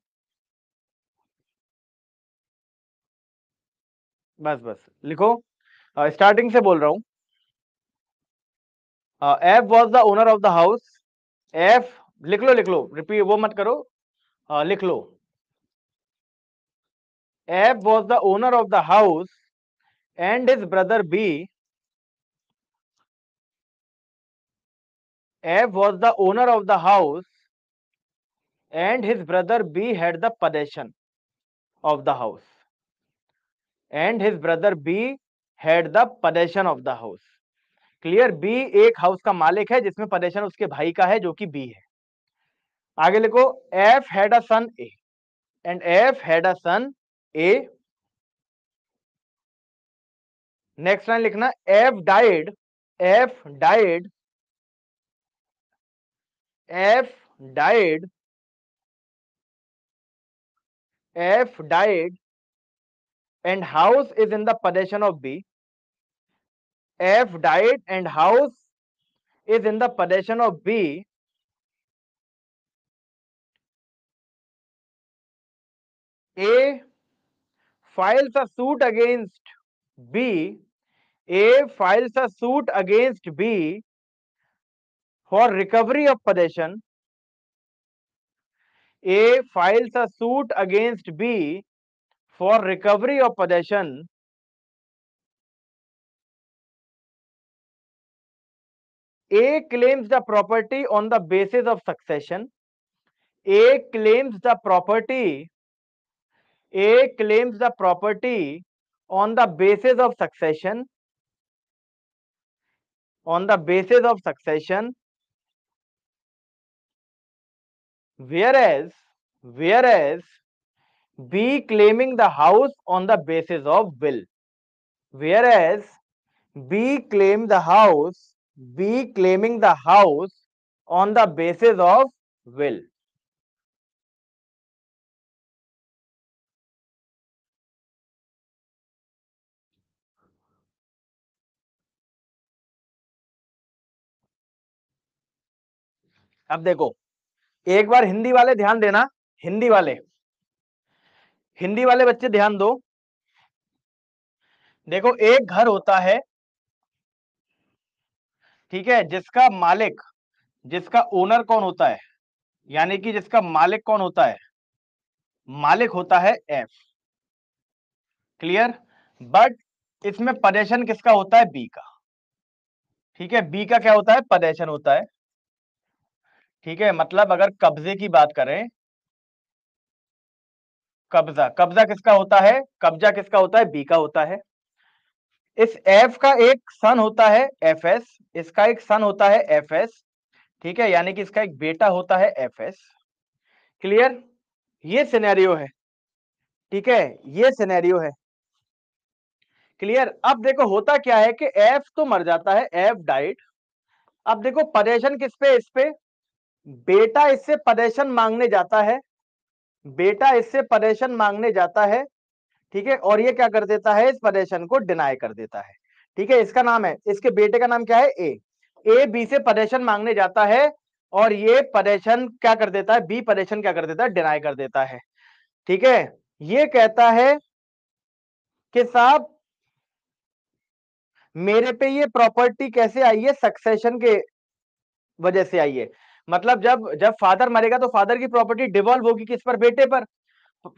बस बस लिखो। स्टार्टिंग से बोल रहा हूं। F was the owner of the house. F, लिख लो, रिपीट वो मत करो, लिख लो। F was the owner of the house and his brother B. F was the owner of the house and his brother B had the possession of the house. And his brother B had the possession of the house. Clear? B एक house का मालिक है जिसमें possession उसके भाई का है, जो कि B है। आगे लिखो, F had a son A and F had a son A. Next line लिखना, F died, F died, F died F died and house is in the possession of B. F died and house is in the possession of B. A files a suit against B. A files a suit against B for recovery of possession. A files a suit against B for recovery of possession. A claims the property on the basis of succession. A claims the property. A claims the property on the basis of succession. On the basis of succession. Whereas B claiming the house on the basis of will. Whereas B claiming the house on the basis of will. अब देखो, एक बार हिंदी वाले ध्यान देना, हिंदी वाले बच्चे ध्यान दो। देखो, एक घर होता है, ठीक है, जिसका मालिक, जिसका ओनर कौन होता है, यानी कि जिसका मालिक कौन होता है, मालिक होता है एफ। क्लियर? बट इसमें पोजेशन किसका होता है? बी का। ठीक है, बी का क्या होता है? पोजेशन होता है। ठीक है, मतलब अगर कब्जे की बात करें, कब्जा किसका होता है? कब्जा किसका होता है? बी का होता है। इस एफ का एक सन होता है एफ एस, इसका एक सन होता है एफ एस। ठीक है, यानी कि इसका एक बेटा होता है एफ एस। क्लियर? ये सिनेरियो है। ठीक है, ये सिनेरियो है। क्लियर? अब देखो होता क्या है कि एफ तो मर जाता है, एफ डाइड। अब देखो पोजेशन किस पे? इस पे बेटा इससे पोजेशन मांगने जाता है, बेटा इससे पोजेशन मांगने जाता है। ठीक है, और ये क्या कर देता है? इस पोजेशन को डिनाई कर देता है। ठीक है, इसका नाम है, इसके बेटे का नाम क्या है? ए बी से पोजेशन मांगने जाता है और ये पोजेशन क्या कर देता है? बी पोजेशन क्या कर देता है? डिनाई कर देता है। ठीक है, ये कहता है कि साहब मेरे पे ये प्रॉपर्टी कैसे आई है? सक्सेशन के वजह से आई है। मतलब जब जब फादर मरेगा तो फादर की प्रॉपर्टी डिवॉल्व होगी किस पर? बेटे पर।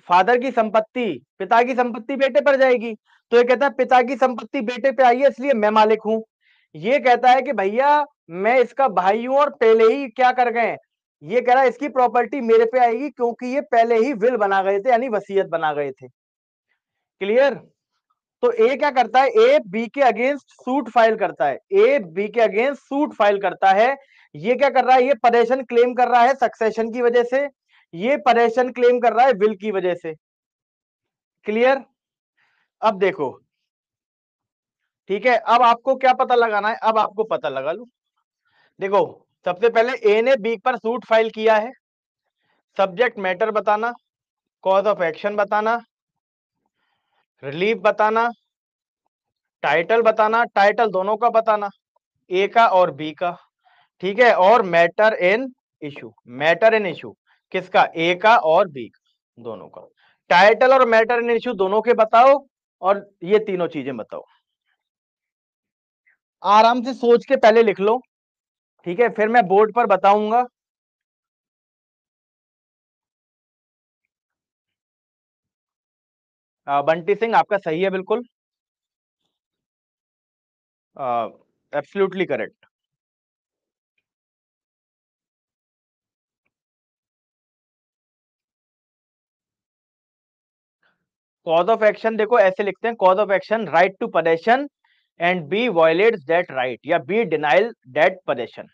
फादर की संपत्ति, पिता की संपत्ति बेटे पर जाएगी। तो ये कहता है पिता की संपत्ति बेटे पे आई है, इसलिए मैं मालिक हूं। ये कहता है कि भैया मैं इसका भाई हूं और पहले ही क्या कर गए, ये कह रहा है इसकी प्रॉपर्टी मेरे पे आएगी क्योंकि ये पहले ही विल बना गए थे, यानी वसीयत बना गए थे। क्लियर? तो ए क्या करता है? ए बी के अगेंस्ट सूट फाइल करता है, ए बी के अगेंस्ट सूट फाइल करता है। ये क्या कर रहा है? ये पोजेशन क्लेम कर रहा है सक्सेशन की वजह से, ये पोजेशन क्लेम कर रहा है विल की वजह से। क्लियर? अब देखो, ठीक है, अब आपको क्या पता लगाना है? अब आपको पता लगा लो। देखो, सबसे पहले ए ने बी पर सूट फाइल किया है, सब्जेक्ट मैटर बताना, कॉज ऑफ एक्शन बताना, रिलीफ बताना, टाइटल बताना, टाइटल दोनों का बताना, ए का और बी का। ठीक है, और matter in issue, matter in issue किसका? ए का और बी का, दोनों का। टाइटल और मैटर इन इशू दोनों के बताओ और ये तीनों चीजें बताओ। आराम से सोच के पहले लिख लो, ठीक है, फिर मैं बोर्ड पर बताऊंगा। बंटी सिंह आपका सही है बिल्कुल, absolutely correct. Cause of action देखो ऐसे लिखते हैं, cause of action right to possession and B violates that right, या B denial that possession.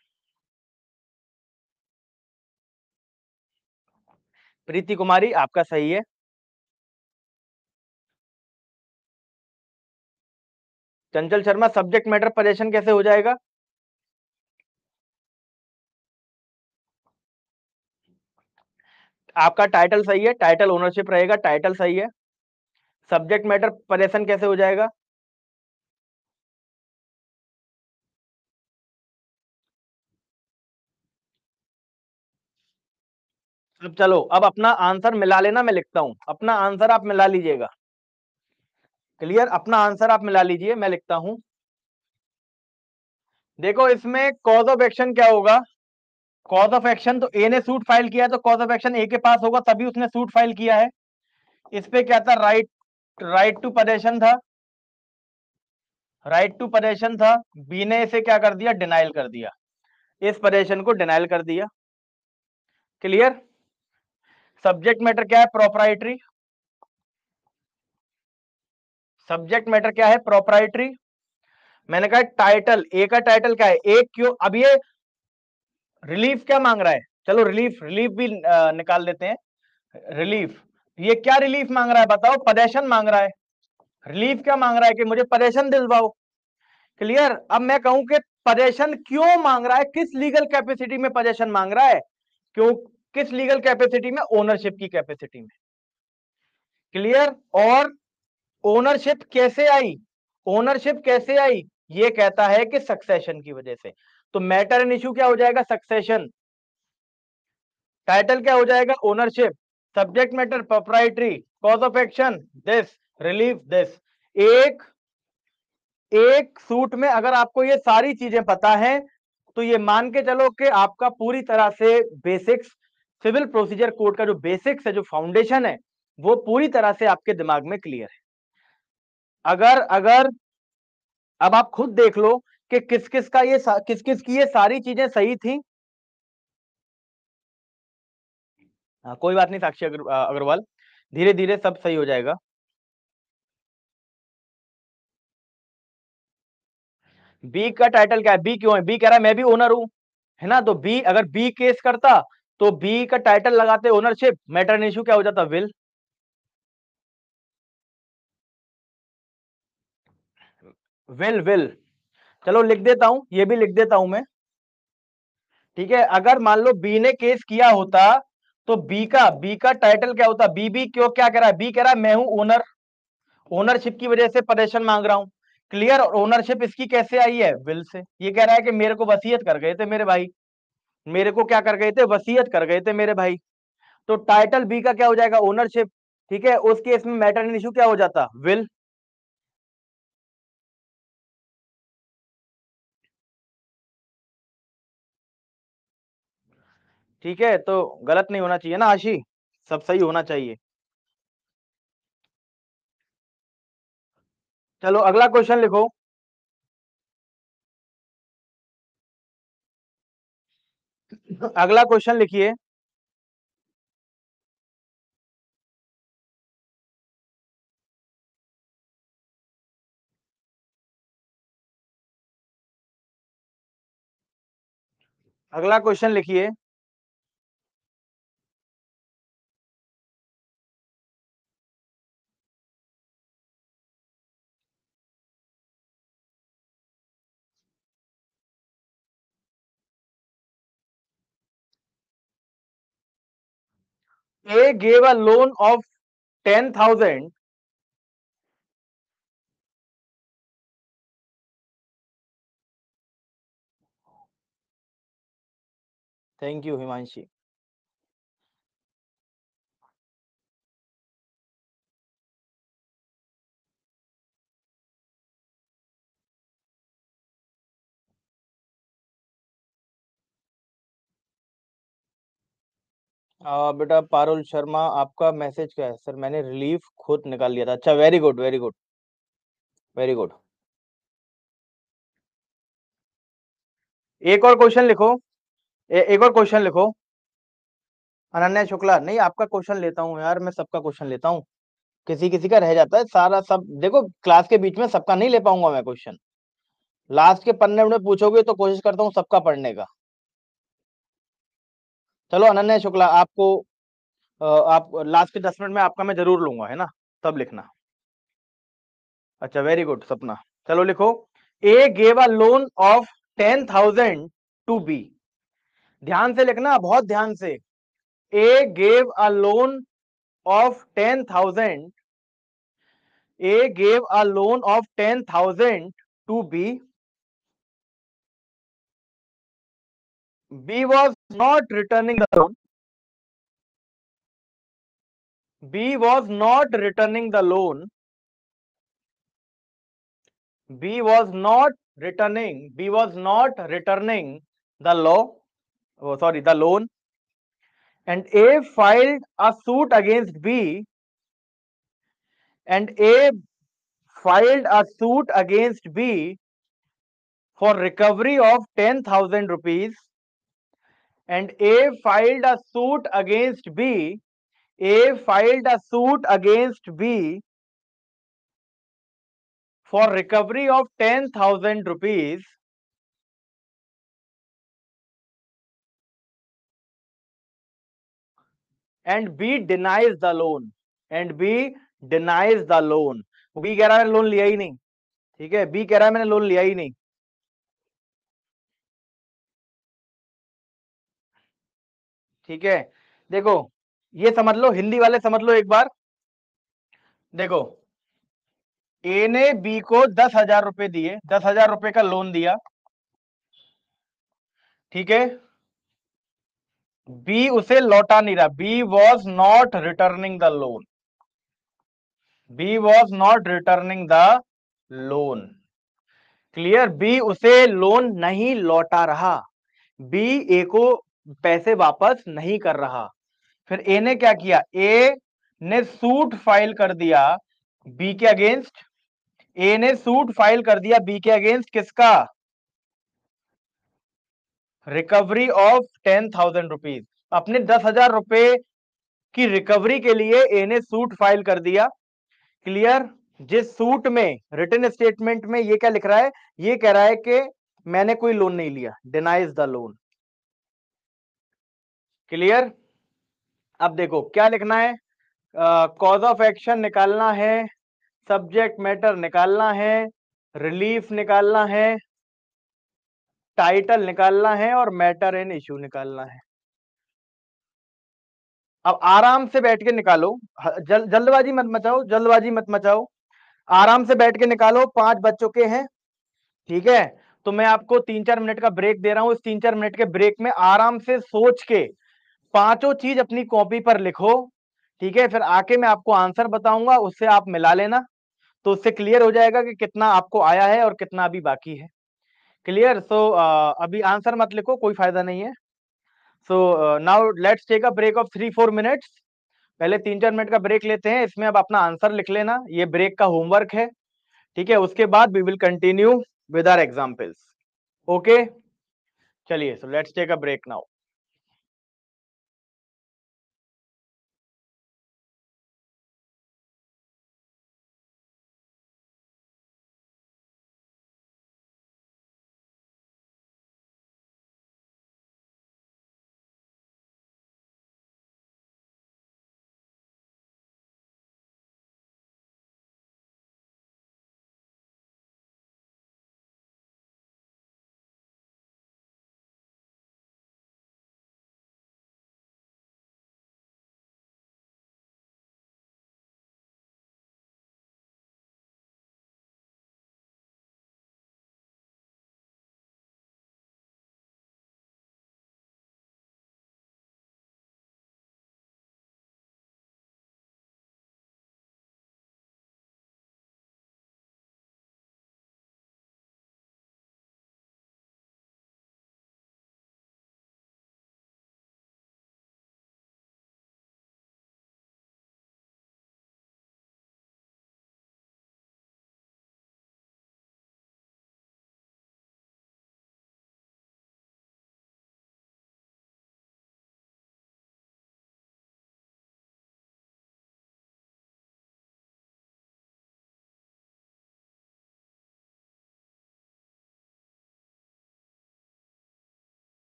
Preeti Kumari आपका सही है। चंचल शर्मा सब्जेक्ट मैटर पोजेशन कैसे हो जाएगा? आपका टाइटल सही है, टाइटल ओनरशिप रहेगा, टाइटल सही है। सब्जेक्ट मैटर पोजेशन कैसे हो जाएगा? अब चलो, अब अपना आंसर मिला लेना, मैं लिखता हूं अपना आंसर, आप मिला लीजिएगा। क्लियर? अपना आंसर आप मिला लीजिए, मैं लिखता हूं। देखो इसमें कॉज ऑफ एक्शन क्या होगा? कॉज ऑफ एक्शन तो ए ने सूट फाइल किया है, तो कॉज ऑफ एक्शन ए के पास होगा, तभी उसने सूट फाइल किया है। इस पे क्या था? राइट टू पोजेशन था, राइट टू पोजेशन था। बी ने इसे क्या कर दिया? डिनाइल कर दिया, इस पोजेशन को डिनाइल कर दिया। क्लियर? सब्जेक्ट मैटर क्या है? प्रोप्राइटरी। सब्जेक्ट मैटर क्या है? प्रोप्राइटरी। मैंने कहा टाइटल, ए का टाइटल क्या है? ए क्यों? अब ये रिलीफ क्या मांग रहा है? चलो रिलीफ, रिलीफ भी निकाल देते हैं। रिलीफ, ये क्या रिलीफ मांग रहा है बताओ? पोजेशन मांग रहा है। रिलीफ क्या मांग रहा है? कि मुझे पोजेशन दिलवाओ। क्लियर? अब मैं कहूं कि पोजेशन क्यों मांग रहा है, किस लीगल कैपेसिटी में पोजेशन मांग रहा है? क्यों? किस लीगल कैपेसिटी में? ओनरशिप की कैपेसिटी में। क्लियर? और ओनरशिप कैसे आई? ओनरशिप कैसे आई? ये कहता है कि सक्सेशन की वजह से। तो मैटर एंड इशू क्या हो जाएगा? सक्सेशन। टाइटल क्या हो जाएगा? Ownership. Subject matter proprietary. Cause of action this, relief this. एक एक सूट में अगर आपको ये सारी चीजें पता है, तो ये मान के चलो कि आपका पूरी तरह से बेसिक्स, सिविल प्रोसीजर कोड का जो बेसिक्स है, जो फाउंडेशन है, वो पूरी तरह से आपके दिमाग में क्लियर है। अगर अगर अब आप खुद देख लो कि किस किस का ये किस किस की ये सारी चीजें सही थी। कोई बात नहीं साक्षी अग्रवाल, धीरे धीरे सब सही हो जाएगा। बी का टाइटल क्या है? बी क्यों है? बी कह रहा है मैं भी ओनर हूं, है ना? तो बी, अगर बी केस करता तो बी का टाइटल लगाते ओनरशिप, मैटर एंड इशू क्या हो जाता? विल। विल। चलो लिख देता हूं, ये भी लिख देता हूं मैं। ठीक है, अगर मान लो बी ने केस किया होता, तो बी का टाइटल क्या होता? बी क्यों क्या कह रहा है? बी कह रहा है मैं हूं ओनर, ओनरशिप की वजह से पोजीशन मांग रहा हूं। क्लियर? और ओनरशिप इसकी कैसे आई है? Will say. ये कह रहा है कि मेरे को वसीयत कर गए थे मेरे भाई, मेरे को क्या कर गए थे? वसीयत कर गए थे मेरे भाई। तो टाइटल बी का क्या हो जाएगा? ओनरशिप। ठीक है, उस केस में मैटर एंड इशू क्या हो जाता? विल। ठीक है, तो गलत नहीं होना चाहिए ना आशी, सब सही होना चाहिए। चलो अगला क्वेश्चन लिखो। अगला क्वेश्चन लिखिए। अगला क्वेश्चन लिखिए। A gave a loan of 10,000. Thank you Himanshi. बेटा पारुल शर्मा, आपका मैसेज क्या है? सर मैंने रिलीफ खुद निकाल लिया था। अच्छा, very good very good very good. एक और क्वेश्चन लिखो। एक और क्वेश्चन लिखो। अनन्या शुक्ला, नहीं आपका क्वेश्चन लेता हूँ यार, मैं सबका क्वेश्चन लेता हूँ, किसी किसी का रह जाता है सारा। सब देखो क्लास के बीच में सबका नहीं ले पाऊंगा मैं क्वेश्चन, लास्ट के 15 मिनट में पूछोगे तो कोशिश करता हूँ सबका पढ़ने का। चलो अनन्या शुक्ला, आपको आप लास्ट के 10 मिनट में आपका मैं जरूर लूंगा, है ना? तब लिखना। अच्छा वेरी गुड सपना। चलो लिखो। A gave a loan of 10,000 to B. ध्यान से लिखना, बहुत ध्यान से। A gave a loan of 10,000. A gave a loan of 10,000 to B. B was not returning the loan. B was not returning the loan. B was not returning. B was not returning the law. Oh, sorry, the loan. And A filed a suit against B. And A filed a suit against B for recovery of 10,000 rupees. And A filed a suit against B. A filed a suit against B for recovery of 10,000 rupees. And B denies the loan. And B denies the loan. B कह रहा है loan लिया ही नहीं. ठीक है, B कह रहा है मैंने लोन लिया ही नहीं. ठीक है, देखो ये समझ लो, हिंदी वाले समझ लो एक बार. देखो, ए ने बी को 10,000 रुपए दिए, 10,000 रुपए का लोन दिया. ठीक है, बी उसे लौटा नहीं रहा. B was not returning the loan. B was not returning the loan. Clear? B उसे लोन नहीं लौटा रहा. बी ए को पैसे वापस नहीं कर रहा. फिर ए ने क्या किया? ए ने सूट फाइल कर दिया बी के अगेंस्ट. ए ने सूट फाइल कर दिया बी के अगेंस्ट. किसका? Recovery of 10,000 rupees. अपने 10,000 रुपए की रिकवरी के लिए ए ने सूट फाइल कर दिया. क्लियर? जिस सूट में रिटन स्टेटमेंट में ये क्या लिख रहा है? ये कह रहा है कि मैंने कोई लोन नहीं लिया. Denies the loan. क्लियर? अब देखो क्या लिखना है. कॉज ऑफ एक्शन निकालना है, सब्जेक्ट मैटर निकालना है, रिलीफ निकालना है, टाइटल निकालना है और मैटर इन इश्यू निकालना है. अब आराम से बैठ के निकालो. जल्दबाजी मत मचाओ, जल्दबाजी मत मचाओ. आराम से बैठ के निकालो. 5 बज चुके हैं. ठीक है, तो मैं आपको 3-4 मिनट का ब्रेक दे रहा हूं. इस 3-4 मिनट के ब्रेक में आराम से सोच के पांचों चीज अपनी कॉपी पर लिखो. ठीक है, फिर आके मैं आपको आंसर बताऊंगा, उससे आप मिला लेना. तो उससे क्लियर हो जाएगा कि कितना आपको आया है और कितना अभी बाकी है. क्लियर? सो अभी आंसर मत लिखो, कोई फायदा नहीं है. So now let's take a break of 3-4 minutes. पहले 3-4 मिनट का ब्रेक लेते हैं. इसमें अब अपना आंसर लिख लेना, ये ब्रेक का होमवर्क है. ठीक है, उसके बाद we will continue with our examples. Okay, चलिए. So let's take a break now.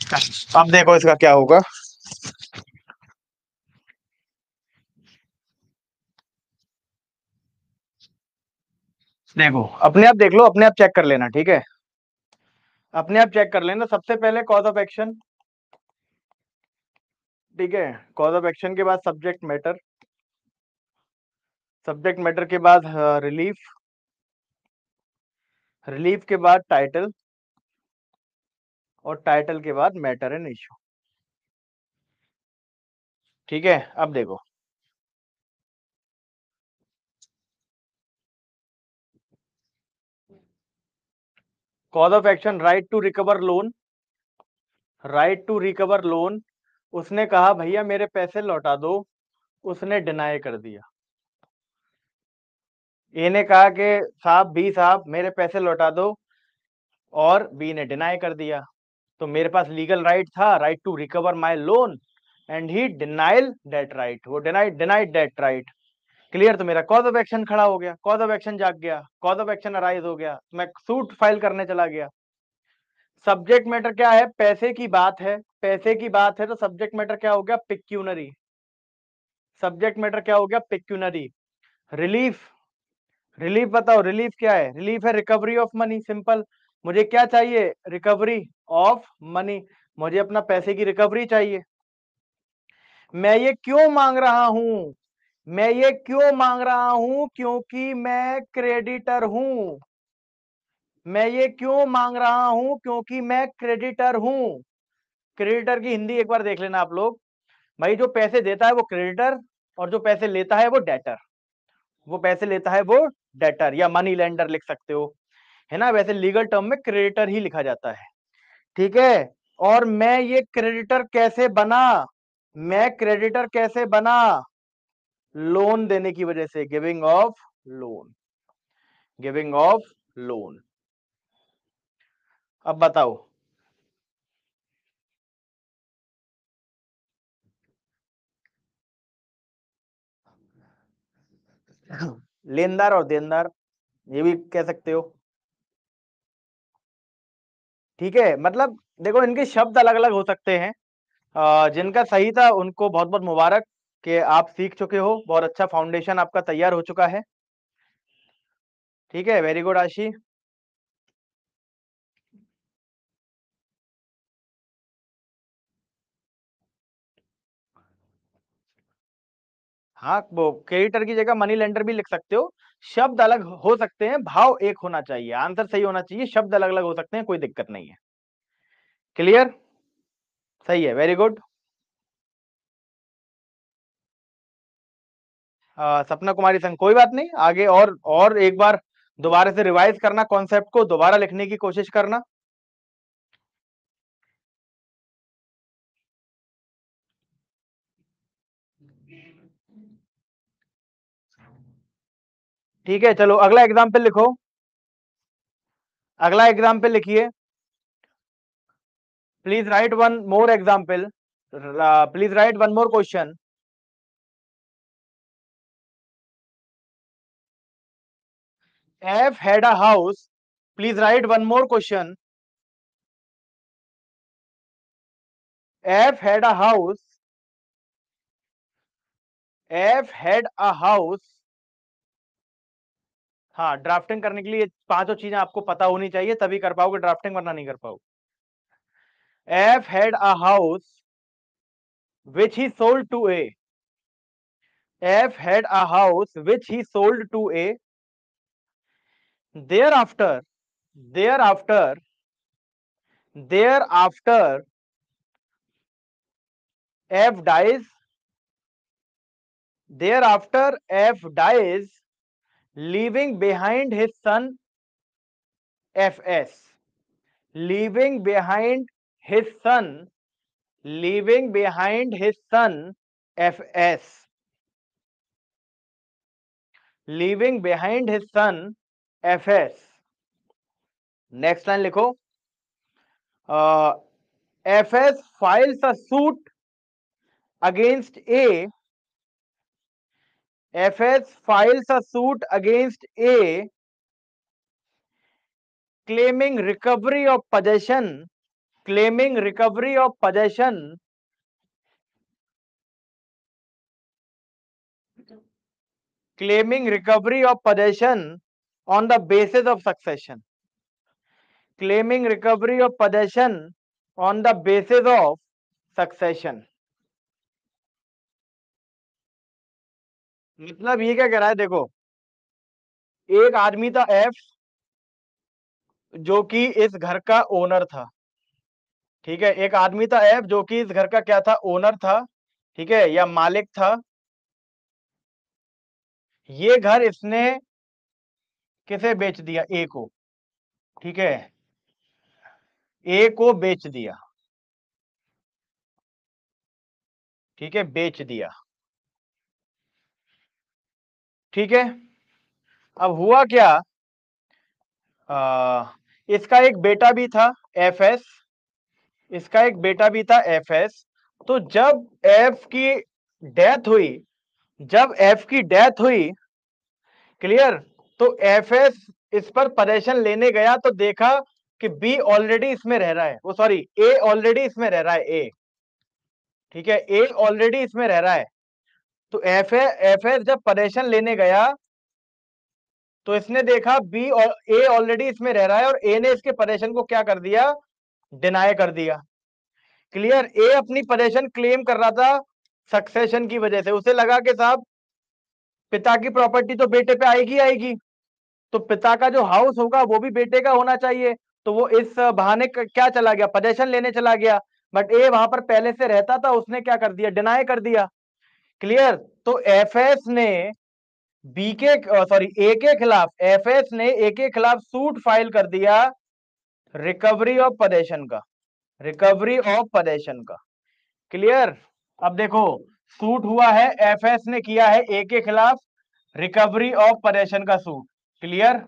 अब देखो इसका क्या होगा। देखो अपने आप देख लो, अपने आप चेक कर लेना, ठीक है, अपने आप चेक कर लेना। सबसे पहले कॉज ऑफ एक्शन, ठीक है, कॉज ऑफ एक्शन के बाद सब्जेक्ट मैटर, सब्जेक्ट मैटर के बाद रिलीफ, रिलीफ के बाद टाइटल, और टाइटल के बाद मैटर एंड इश्यू। ठीक है, अब देखो cause of action, right to recover loan, right to recover loan. उसने कहा भैया मेरे पैसे लौटा दो, उसने डिनाई कर दिया। ए ने कहा कि साहब, बी साहब मेरे पैसे लौटा दो, और बी ने डिनाई कर दिया। तो मेरे पास लीगल राइट था, right to recover my loan, and he denial that right, वो डिनाइड दैट राइट। क्लियर? तो मेरा कॉज ऑफ एक्शन खड़ा हो गया, कॉज ऑफ एक्शन जाग गया, कॉज ऑफ एक्शन अराइज हो गया, मैं सूट फाइल करने चला गया। सब्जेक्ट मैटर क्या है? पैसे की बात है, पैसे की बात है, तो सब्जेक्ट मैटर क्या हो गया? पिक्यूनरी। सब्जेक्ट मैटर क्या हो गया? पिक्यूनरी। रिलीफ, रिलीफ बताओ, रिलीफ क्या है? रिलीफ है रिकवरी ऑफ मनी, सिंपल। मुझे क्या चाहिए? रिकवरी ऑफ मनी, मुझे अपना पैसे की रिकवरी चाहिए। मैं ये क्यों मांग रहा हूं? मैं ये क्यों मांग रहा हूं? क्योंकि मैं क्रेडिटर हूं। मैं ये क्यों मांग रहा हूं? क्योंकि मैं क्रेडिटर हूं। क्रेडिटर की हिंदी एक बार देख लेना आप लोग। भाई जो पैसे देता है वो क्रेडिटर, और जो पैसे लेता है वो डेटर। वो पैसे लेता है वो डेटर, या मनी लेंडर लिख सकते हो, है ना। वैसे लीगल टर्म में क्रेडिटर ही लिखा जाता है, ठीक है। और मैं ये क्रेडिटर कैसे बना? मैं क्रेडिटर कैसे बना? लोन देने की वजह से, giving of loan, giving of loan. अब बताओ, लेनदार और देनदार, ये भी कह सकते हो, ठीक है। मतलब देखो इनके शब्द अलग अलग हो सकते हैं। जिनका सही था उनको बहुत बहुत मुबारक, कि आप सीख चुके हो, बहुत अच्छा फाउंडेशन आपका तैयार हो चुका है। ठीक है, वेरी गुड आशी। हाँ, वो क्रेडिटर की जगह मनी लेंडर भी लिख सकते हो। शब्द अलग हो सकते हैं, भाव एक होना चाहिए, आंसर सही होना चाहिए, शब्द अलग अलग हो सकते हैं, कोई दिक्कत नहीं है। क्लियर? सही है, वेरी गुड। सपना कुमारी संग, कोई बात नहीं, आगे और एक बार दोबारा से रिवाइज करना, कॉन्सेप्ट को दोबारा लिखने की कोशिश करना। ठीक है, चलो अगला एग्जाम्पल लिखो, अगला एग्जाम्पल लिखिए। Please right one more example, please right one more question. F had a house, please write one more question. F had a house, F had a house। हाँ, ड्राफ्टिंग करने के लिए पांचों चीजें आपको पता होनी चाहिए, तभी कर पाओगे ड्राफ्टिंग, वरना नहीं कर पाओगे। F had a house which he sold to A। F had a house which he sold to A। Thereafter, thereafter, thereafter, F dies, thereafter F dies, leaving behind his son FS, leaving behind his son, leaving behind his son FS, leaving behind his son FS। Next line लिखो, FS files a suit against A, FS files a suit against A, claiming recovery of possession, claiming recovery of possession on the basis of succession. Claiming recovery of possession on the basis of succession. मतलब ये क्या कह रहा है, देखो, एक आदमी था एफ जो कि इस घर का ओनर था। ठीक है, एक आदमी था एफ जो कि इस घर का क्या था, ओनर था। ठीक है, या मालिक था। ये घर इसने किसे बेच दिया, ए को। ठीक है, ए को बेच दिया। ठीक है, बेच दिया। ठीक है, अब हुआ क्या, इसका एक बेटा भी था एफ एस। इसका एक बेटा भी था एफ एस। तो जब एफ की डेथ हुई, क्लियर, तो एफ एस इस पर पजेशन लेने गया तो देखा कि बी ऑलरेडी इसमें रह रहा है, वो सॉरी ए ऑलरेडी इसमें रह रहा है, ए। ठीक है, ए ऑलरेडी इसमें रह रहा है। तो एफ एस जब पजेशन लेने गया तो इसने देखा बी और ए ऑलरेडी इसमें रह रहा है और ए ने इसके पजेशन को क्या कर दिया, डिनाई कर दिया। क्लियर, ए अपनी पजेशन क्लेम कर रहा था सक्सेशन की वजह से। उसे लगा कि साहब पिता की प्रॉपर्टी तो बेटे पे आएगी आएगी, तो पिता का जो हाउस होगा वो भी बेटे का होना चाहिए। तो वो इस बहाने क्या चला गया, पजेशन लेने चला गया। बट ए वहां पर पहले से रहता था, उसने क्या कर दिया, डिनाई कर दिया। क्लियर, तो एफएस ने बी के सॉरी ए के खिलाफ, एफएस ने ए के खिलाफ सूट फाइल कर दिया रिकवरी ऑफ पजेशन का, रिकवरी ऑफ पजेशन का। क्लियर, अब देखो, सूट हुआ है, एफएस ने किया है ए के खिलाफ रिकवरी ऑफ पजेशन का suit. Clear,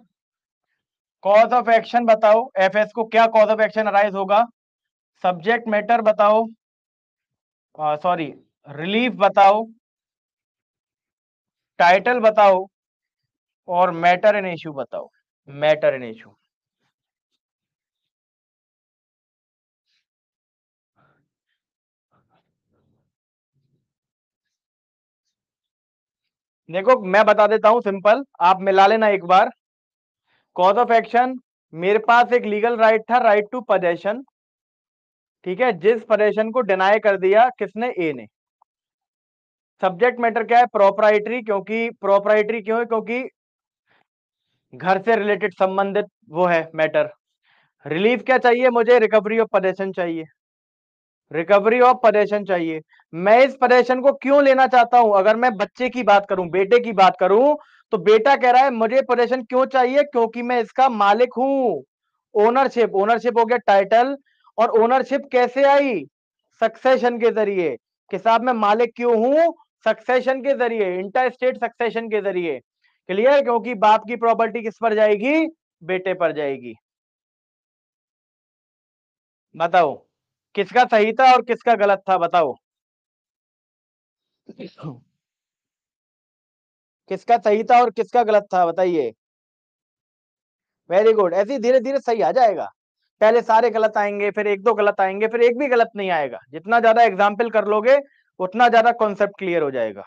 cause of action बताओ, एफएस को क्या कॉज ऑफ एक्शन अराइज होगा, सब्जेक्ट मैटर बताओ, सॉरी रिलीफ बताओ, टाइटल बताओ, और मैटर इन इश्यू बताओ। मैटर इन इश्यू, देखो मैं बता देता हूं सिंपल, आप मिला लेना एक बार। कॉज ऑफ एक्शन, मेरे पास एक लीगल राइट था, राइट टू पजेशन। ठीक है, जिस पजेशन को डिनाई कर दिया किसने, ए ने। सब्जेक्ट मैटर क्या है, प्रोपराइटरी, क्योंकि प्रोपराइटरी क्यों है, क्योंकि घर से रिलेटेड संबंधित वो है मैटर। रिलीफ क्या चाहिए मुझे, रिकवरी ऑफ पजेशन चाहिए, रिकवरी ऑफ पजेशन चाहिए। मैं इस पजेशन को क्यों लेना चाहता हूं, अगर मैं बच्चे की बात करूं, बेटे की बात करूं, तो बेटा कह रहा है मुझे पजेशन क्यों चाहिए, क्योंकि मैं इसका मालिक हूं। ओनरशिप, ओनरशिप हो गया टाइटल, और ओनरशिप कैसे आई, सक्सेशन के जरिए। कि साहब मैं मालिक क्यों हूं, सक्सेशन के जरिए, इंटर स्टेट सक्सेशन के जरिए। क्लियर, क्योंकि बाप की प्रॉपर्टी किस पर जाएगी, बेटे पर जाएगी। बताओ किसका सही था और किसका गलत था, बताओ किसका सही था और किसका गलत था, बताइए। वेरी गुड, ऐसे ही धीरे धीरे सही आ जाएगा। पहले सारे गलत आएंगे, फिर एक दो गलत आएंगे, फिर एक भी गलत नहीं आएगा। जितना ज्यादा एग्जाम्पल कर लोगे उतना ज्यादा कॉन्सेप्ट क्लियर हो जाएगा।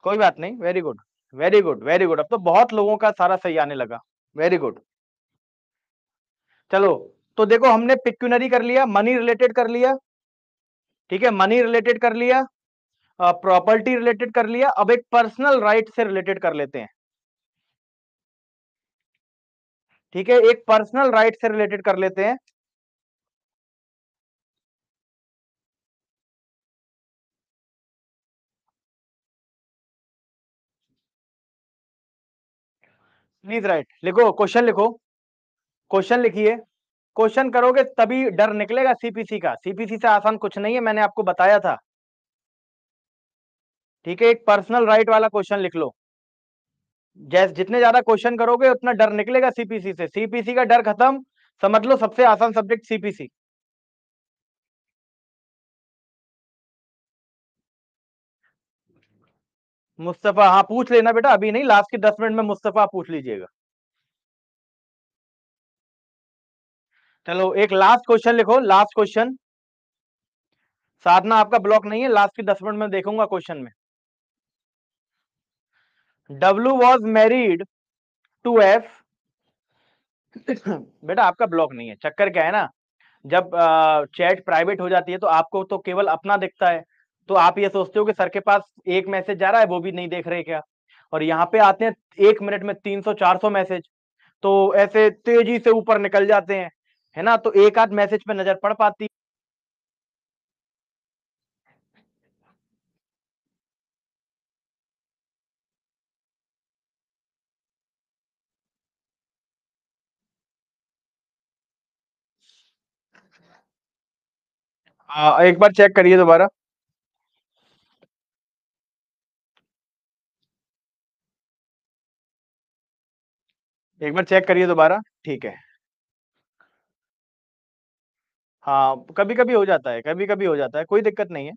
कोई बात नहीं, very good, very good, very good. अब तो बहुत लोगों का सारा सही आने लगा, वेरी गुड। चलो, तो देखो हमने पिक्यूनरी कर लिया, मनी रिलेटेड कर लिया। ठीक है, मनी रिलेटेड कर लिया, प्रॉपर्टी रिलेटेड कर लिया। अब एक पर्सनल राइट से रिलेटेड कर लेते हैं। ठीक है, एक पर्सनल राइट से रिलेटेड कर लेते हैं। प्लीज राइट, लिखो क्वेश्चन, लिखो क्वेश्चन लिखिए। क्वेश्चन करोगे तभी डर निकलेगा सीपीसी का, सीपीसी से आसान कुछ नहीं है, मैंने आपको बताया था। ठीक है, एक पर्सनल राइट वाला क्वेश्चन लिख लो। जैसे जितने ज्यादा क्वेश्चन करोगे उतना डर निकलेगा सीपीसी से, सीपीसी का डर खत्म। समझ लो सबसे आसान सब्जेक्ट सीपीसी। मुस्तफा, हाँ पूछ लेना बेटा, अभी नहीं, लास्ट के 10 मिनट में मुस्तफा पूछ लीजिएगा। चलो एक लास्ट क्वेश्चन लिखो, लास्ट क्वेश्चन। साधना आपका ब्लॉक नहीं है, लास्ट के 10 मिनट में देखूंगा क्वेश्चन में। W was married to F. बेटा आपका ब्लॉक नहीं है, चक्कर क्या है ना, जब चैट प्राइवेट हो जाती है तो आपको तो केवल अपना दिखता है, तो आप ये सोचते हो कि सर के पास एक मैसेज जा रहा है, वो भी नहीं देख रहे क्या। और यहाँ पे आते हैं 1 मिनट में 300-400 मैसेज, तो ऐसे तेजी से ऊपर निकल जाते हैं, है ना, तो एक आध मैसेज पे नजर पड़ पाती। एक बार चेक करिए दोबारा। एक बार चेक करिए दोबारा। ठीक है। हाँ कभी कभी हो जाता है, कभी कभी हो जाता है, कोई दिक्कत नहीं है,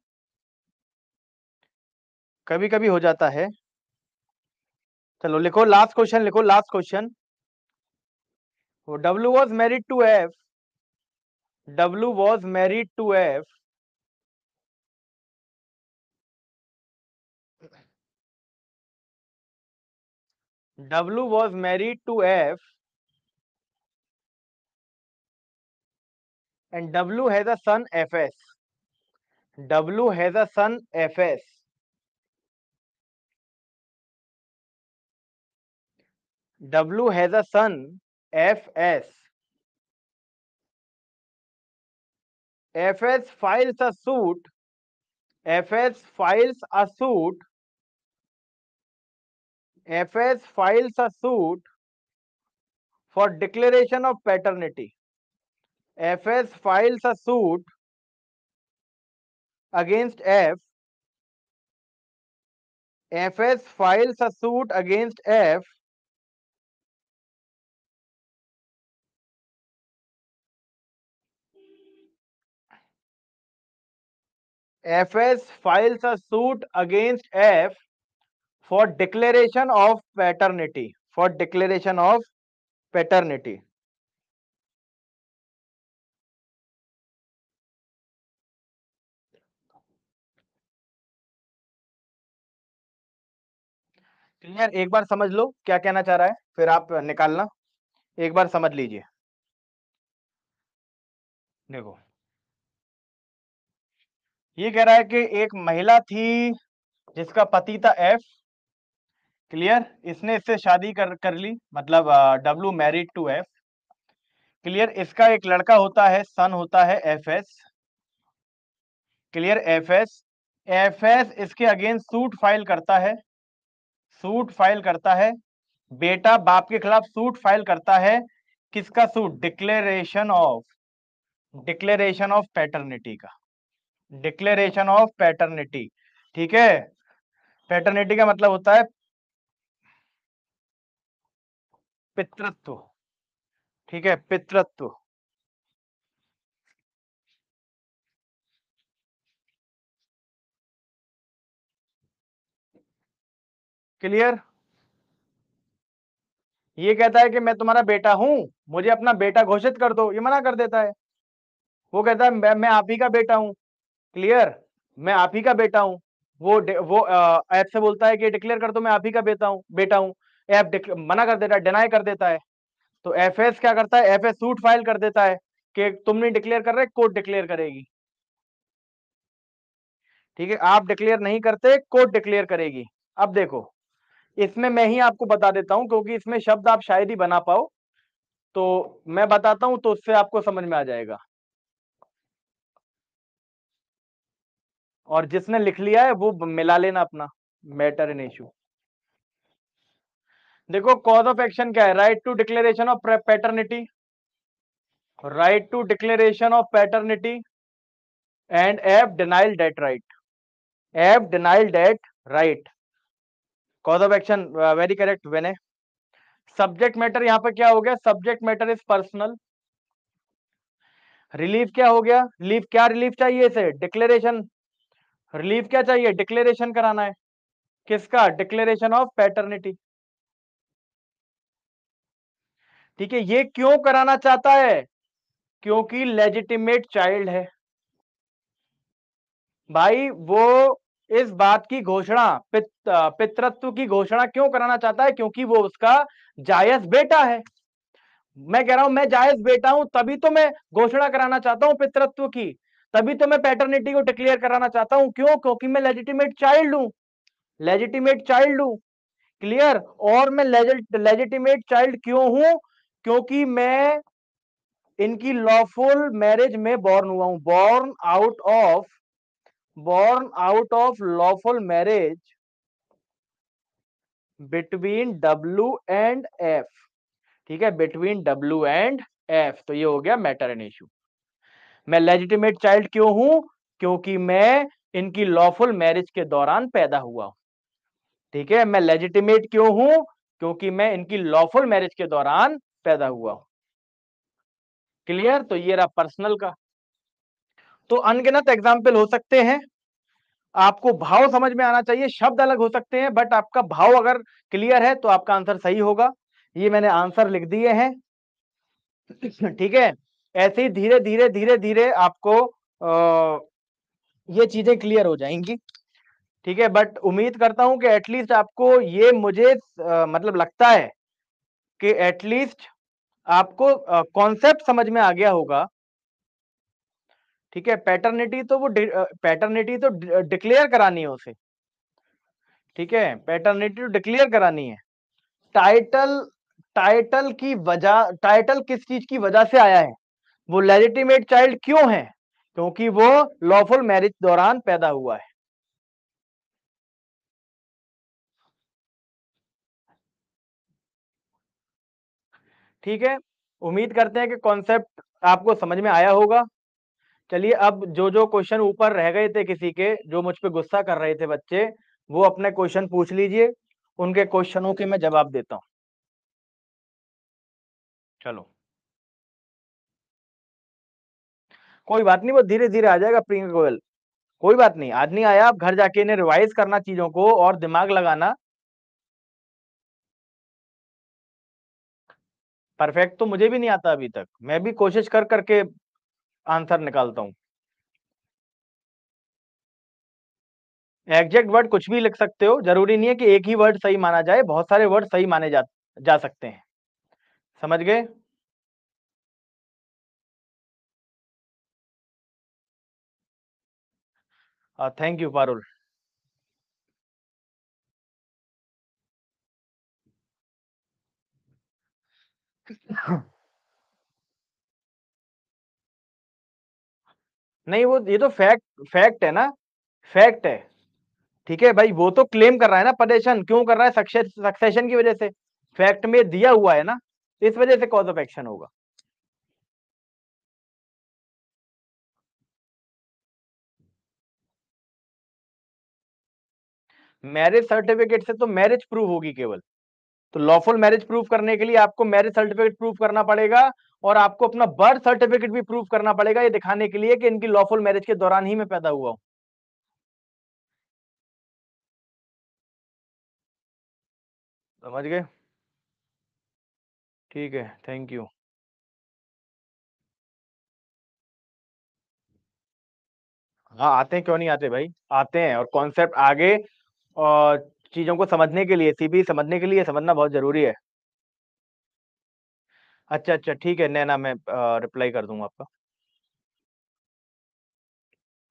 कभी कभी हो जाता है। चलो लिखो लास्ट क्वेश्चन, लिखो last question. W was married to F. W was married to F. W was married to F and W has a son F S. W has a son F S. W has a son F S. F S files a suit. F S files a suit. F S files a suit for declaration of paternity. F S files a suit against F. F S files a suit against F FS files a suit against F for declaration of paternity. For declaration of paternity. Clear? एक बार समझ लो क्या कहना चाह रहा है, फिर आप निकालना। एक बार समझ लीजिए। देखो ये कह रहा है कि एक महिला थी जिसका पति था एफ। क्लियर? इसने इससे शादी कर ली, मतलब W married to F. Clear? इसका एक लड़का होता है, सन होता है F S. Clear? F S. F S इसके अगेंस्ट सूट फाइल करता है। सूट फाइल करता है, बेटा बाप के खिलाफ सूट फाइल करता है। किसका सूट? डिक्लेरेशन ऑफ पैटर्निटी का। Declaration of paternity. ठीक है? पैटर्निटी का मतलब होता है पितृत्व। ठीक है? पितृत्व। क्लियर? ये कहता है कि मैं तुम्हारा बेटा हूं, मुझे अपना बेटा घोषित कर दो, ये मना कर देता है। वो कहता है मैं आप ही का बेटा हूं। क्लियर? मैं आप ही का बेटा हूं। वो ऐप से बोलता है कि डिक्लेयर कर दो मैं आप ही का बेटा हूं। ऐप मना कर देता है, डिनाई कर देता है। तो एफएस क्या करता है? एफएस सूट फाइल कर देता है कि तुम नहीं डिक्लेयर कर रहे, कोर्ट डिक्लेयर करेगी। ठीक है? आप डिक्लेयर नहीं करते, कोर्ट डिक्लेयर करेगी। अब देखो इसमें मैं ही आपको बता देता हूं, क्योंकि इसमें शब्द आप शायद ही बना पाओ, तो मैं बताता हूं तो उससे आपको समझ में आ जाएगा। और जिसने लिख लिया है वो मिला लेना अपना मैटर इन इशू। देखो कॉज ऑफ एक्शन क्या है? Right to declaration of paternity. Right to declaration of paternity and F denial date right. F denial date right. Cause of action very correct वेने। सब्जेक्ट मैटर यहां पर क्या हो गया? Subject matter is personal. Relief क्या हो गया? Relief क्या? रिलीफ चाहिए इसे? डिक्लेरेशन। रिलीफ क्या चाहिए? डिक्लेरेशन कराना है। किसका? Declaration of paternity. ठीक है? ये क्यों कराना चाहता है? क्योंकि लेजिटिमेट चाइल्ड है। भाई वो इस बात की घोषणा पितृत्व की घोषणा क्यों कराना चाहता है? क्योंकि वो उसका जायज बेटा है। मैं कह रहा हूं मैं जायज बेटा हूं, तभी तो मैं घोषणा कराना चाहता हूं पितृत्व की, तभी तो मैं पैटर्निटी को डिक्लेयर कराना चाहता हूं। क्यों? क्योंकि मैं लेजिटिमेट चाइल्ड हूं, लेजिटिमेट चाइल्ड हूं। क्लियर? और मैं लेजिटिमेट चाइल्ड क्यों हूं? क्योंकि मैं इनकी लॉफुल मैरिज में बॉर्न हुआ हूं, born out of lawful marriage between W and F। ठीक है, between W and F। तो ये हो गया मैटर एंड इश्यू। मैं लेजिटिमेट चाइल्ड क्यों हूं? क्योंकि मैं इनकी लॉफुल मैरिज के दौरान पैदा हुआ हूं। ठीक है, मैं लेजिटिमेट क्यों हूं? क्योंकि मैं इनकी लॉफुल मैरिज के दौरान पैदा हुआ हूं। क्लियर? तो ये रहा पर्सनल का। तो अनगिनत एग्जाम्पल हो सकते हैं। आपको भाव समझ में आना चाहिए, शब्द अलग हो सकते हैं, बट आपका भाव अगर क्लियर है तो आपका आंसर सही होगा। ये मैंने आंसर लिख दिए हैं। ठीक है, ऐसे ही धीरे धीरे धीरे धीरे आपको ये चीजें क्लियर हो जाएंगी। ठीक है, बट उम्मीद करता हूं कि एटलीस्ट आपको ये मुझे मतलब लगता है कि एटलीस्ट आपको कॉन्सेप्ट समझ में आ गया होगा। ठीक है, पैटर्निटी तो डिक्लेयर करानी है उसे। ठीक है, पैटर्निटी तो डिक्लेयर करानी है। टाइटल टाइटल की वजह, टाइटल किस चीज की वजह से आया है? वो लेजिटिमेट चाइल्ड क्यों है? क्योंकि वो लॉफुल मैरिज दौरान पैदा हुआ है। ठीक है, उम्मीद करते हैं कि कॉन्सेप्ट आपको समझ में आया होगा। चलिए, अब जो जो क्वेश्चन ऊपर रह गए थे किसी के, जो मुझ पे गुस्सा कर रहे थे बच्चे, वो अपने क्वेश्चन पूछ लीजिए, उनके क्वेश्चनों के मैं जवाब देता हूं। चलो, कोई बात नहीं, वो धीरे धीरे आ जाएगा प्रियंका गोयल। कोई बात नहीं, आज नहीं आया, आप घर जाके इन्हें रिवाइज करना चीजों को और दिमाग लगाना। परफेक्ट तो मुझे भी नहीं आता अभी तक, मैं भी कोशिश कर करके आंसर निकालता हूं। एग्जैक्ट वर्ड कुछ भी लिख सकते हो, जरूरी नहीं है कि एक ही वर्ड सही माना जाए, बहुत सारे वर्ड सही माने जा सकते हैं। समझ गए? Thank you Parul. नहीं, वो ये तो फैक्ट फैक्ट है ना, फैक्ट है। ठीक है भाई, वो तो क्लेम कर रहा है ना, पजेशन क्यों कर रहा है? सक्सेशन की वजह से। फैक्ट में दिया हुआ है ना, इस वजह से कॉज ऑफ एक्शन होगा। मैरिज सर्टिफिकेट से तो मैरिज प्रूव होगी केवल। तो लॉफुल मैरिज प्रूव करने के लिए आपको मैरिज सर्टिफिकेट प्रूव करना पड़ेगा, और आपको अपना बर्थ सर्टिफिकेट भी प्रूव करना पड़ेगा, ये दिखाने के लिए कि इनकी लॉफुल मैरिज के दौरान ही मैं पैदा हुआ हूं। समझ गए? ठीक है, थैंक यू। हाँ, आते हैं, क्यों नहीं आते भाई, आते हैं। और कॉन्सेप्ट आगे और चीजों को समझने के लिए, सीबी समझने के लिए समझना बहुत जरूरी है। अच्छा अच्छा, ठीक है नैना, मैं रिप्लाई कर दूंगा आपका।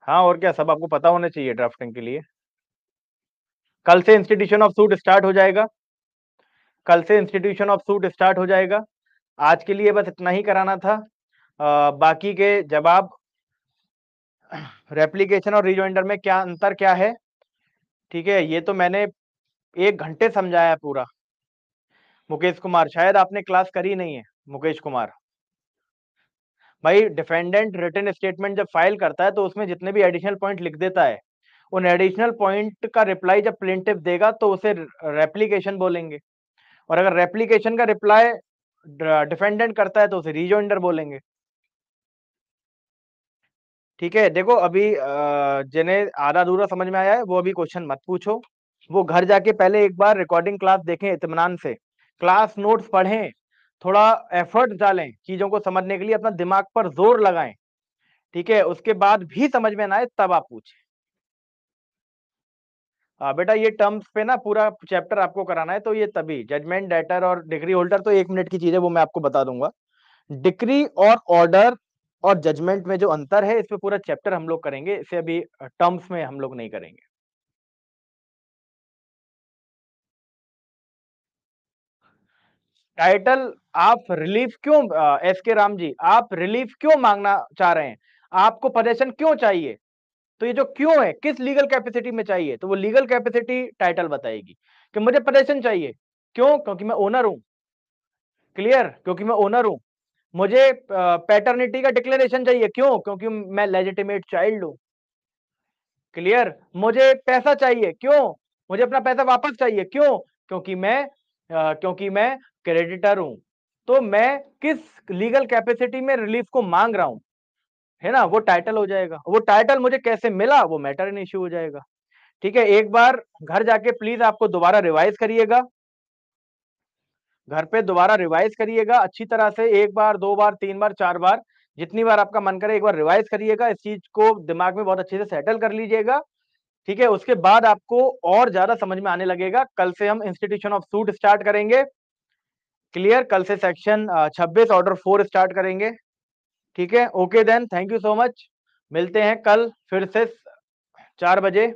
हाँ, और क्या, सब आपको पता होना चाहिए ड्राफ्टिंग के लिए। कल से इंस्टीट्यूशन ऑफ सूट स्टार्ट हो जाएगा, कल से इंस्टीट्यूशन ऑफ सूट स्टार्ट हो जाएगा। आज के लिए बस इतना ही कराना था। बाकी के जवाब, रेप्लिकेशन और रिजॉइंडर में क्या अंतर क्या है? ठीक है, ये तो मैंने 1 घंटे समझाया पूरा। मुकेश कुमार, शायद आपने क्लास करी नहीं है। मुकेश कुमार भाई, डिफेंडेंट रिटन स्टेटमेंट जब फाइल करता है तो उसमें जितने भी एडिशनल पॉइंट लिख देता है, उन एडिशनल पॉइंट का रिप्लाई जब प्लेंटिफ देगा तो उसे रेप्लिकेशन बोलेंगे, और अगर रेप्लिकेशन का रिप्लाई डिफेंडेंट करता है तो उसे रिजॉइंडर बोलेंगे। ठीक है, देखो अभी जिन्हें आधा अधूरा समझ में आया है वो अभी क्वेश्चन मत पूछो, वो घर जाके पहले एक बार रिकॉर्डिंग क्लास देखें इत्मीनान से, क्लास नोट्स पढ़ें, थोड़ा एफर्ट डालें, चीज़ों को समझने के लिए अपना दिमाग पर ज़ोर लगाएँ, ठीक है? उसके बाद भी समझ में ना आए तब आप पूछें। बेटा ये टर्म्स पे ना पूरा चैप्टर आपको कराना है, तो ये तभी जजमेंट, डेटर और डिक्री होल्डर तो 1 मिनट की चीज़ है, वो मैं आपको बता दूँगा। डिक्री और ऑर्डर और जजमेंट में जो अंतर है, इस पे पूरा चैप्टर हम लोग करेंगे, इसे अभी टर्म्स में हम लोग नहीं करेंगे। टाइटल आप रिलीफ क्यों एस के राम जी, आप रिलीफ क्यों माँगना चाह रहे हैं? आपको पोजेशन क्यों चाहिए? तो ये जो क्यों है, किस लीगल कैपेसिटी में चाहिए? तो वो लीगल कैपेसिटी टाइटल बताएगी कि मुझे पोजेशन चाहिए। क्यों? क्योंकि मैं ओनर हूँ। क्लियर? क्योंकि मैं ओनर हूँ। मुझे पैटर्निटी का डिक्लेरेशन चाहिए। क्यों? क्योंकि मैं लेजिटिमेट चाइल्ड हूँ। क्लियर? मुझे पैसा चाहिए। क्यों? मुझे अपना पैसा वापस चाहिए। क्यों? क्योंकि मैं क्रेडिटर हूँ। तो मैं किस लीगल कैपेसिटी में रिलीफ को माँग रहा हूँ, है ना? वो टाइटल हो जाएगा। वो टाइटल मुझे कैसे मिला, वो मैटर इन इश्यू हो जाएगा। ठीक है? एक बार घर जाके प्लीज़ आपको दोबारा रिवाइज़ करिएगा। घर पे दोबारा रिवाइज़ करिएगा अच्छी तरह से 1 बार, 2 बार, 3 बार, 4 बार, जितनी बार आपका मन करे एक बार रिवाइज़ करिएगा। इस चीज़ को दिमाग में बहुत अच्छे से सेटल कर लीजिएगा। ठीक है? उसके बाद आपको और ज़्यादा समझ में आने लगेगा। कल से हम इंस्टीट्यूशन ऑफ सूट स्टार्ट करेंगे। क्लियर? कल से सेक्शन 26 ऑर्डर 4 स्टार्ट करेंगे। ठीक है? Okay then thank you so much. मिलते हैं कल फिर से 4 बजे।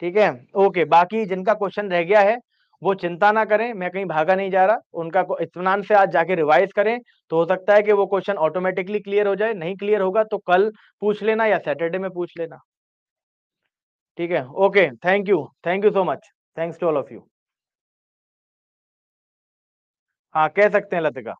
ठीक है? ओके, बाकी जिनका क्वेश्चन रह गया है, वो चिंता ना करें, मैं कहीं भागा नहीं जा रहा। उनका को इत्मीनान से आज जाके रिवाइज़ करें, तो हो सकता है कि वो क्वेश्चन ऑटोमैटिकली क्लियर हो जाए। नहीं क्लियर होगा तो कल पूछ लेना या सैटरडे में पूछ लेना। ठीक है? Okay, thank you so much. Thanks to all of you. हाँ, कह सकते हैं लतिका।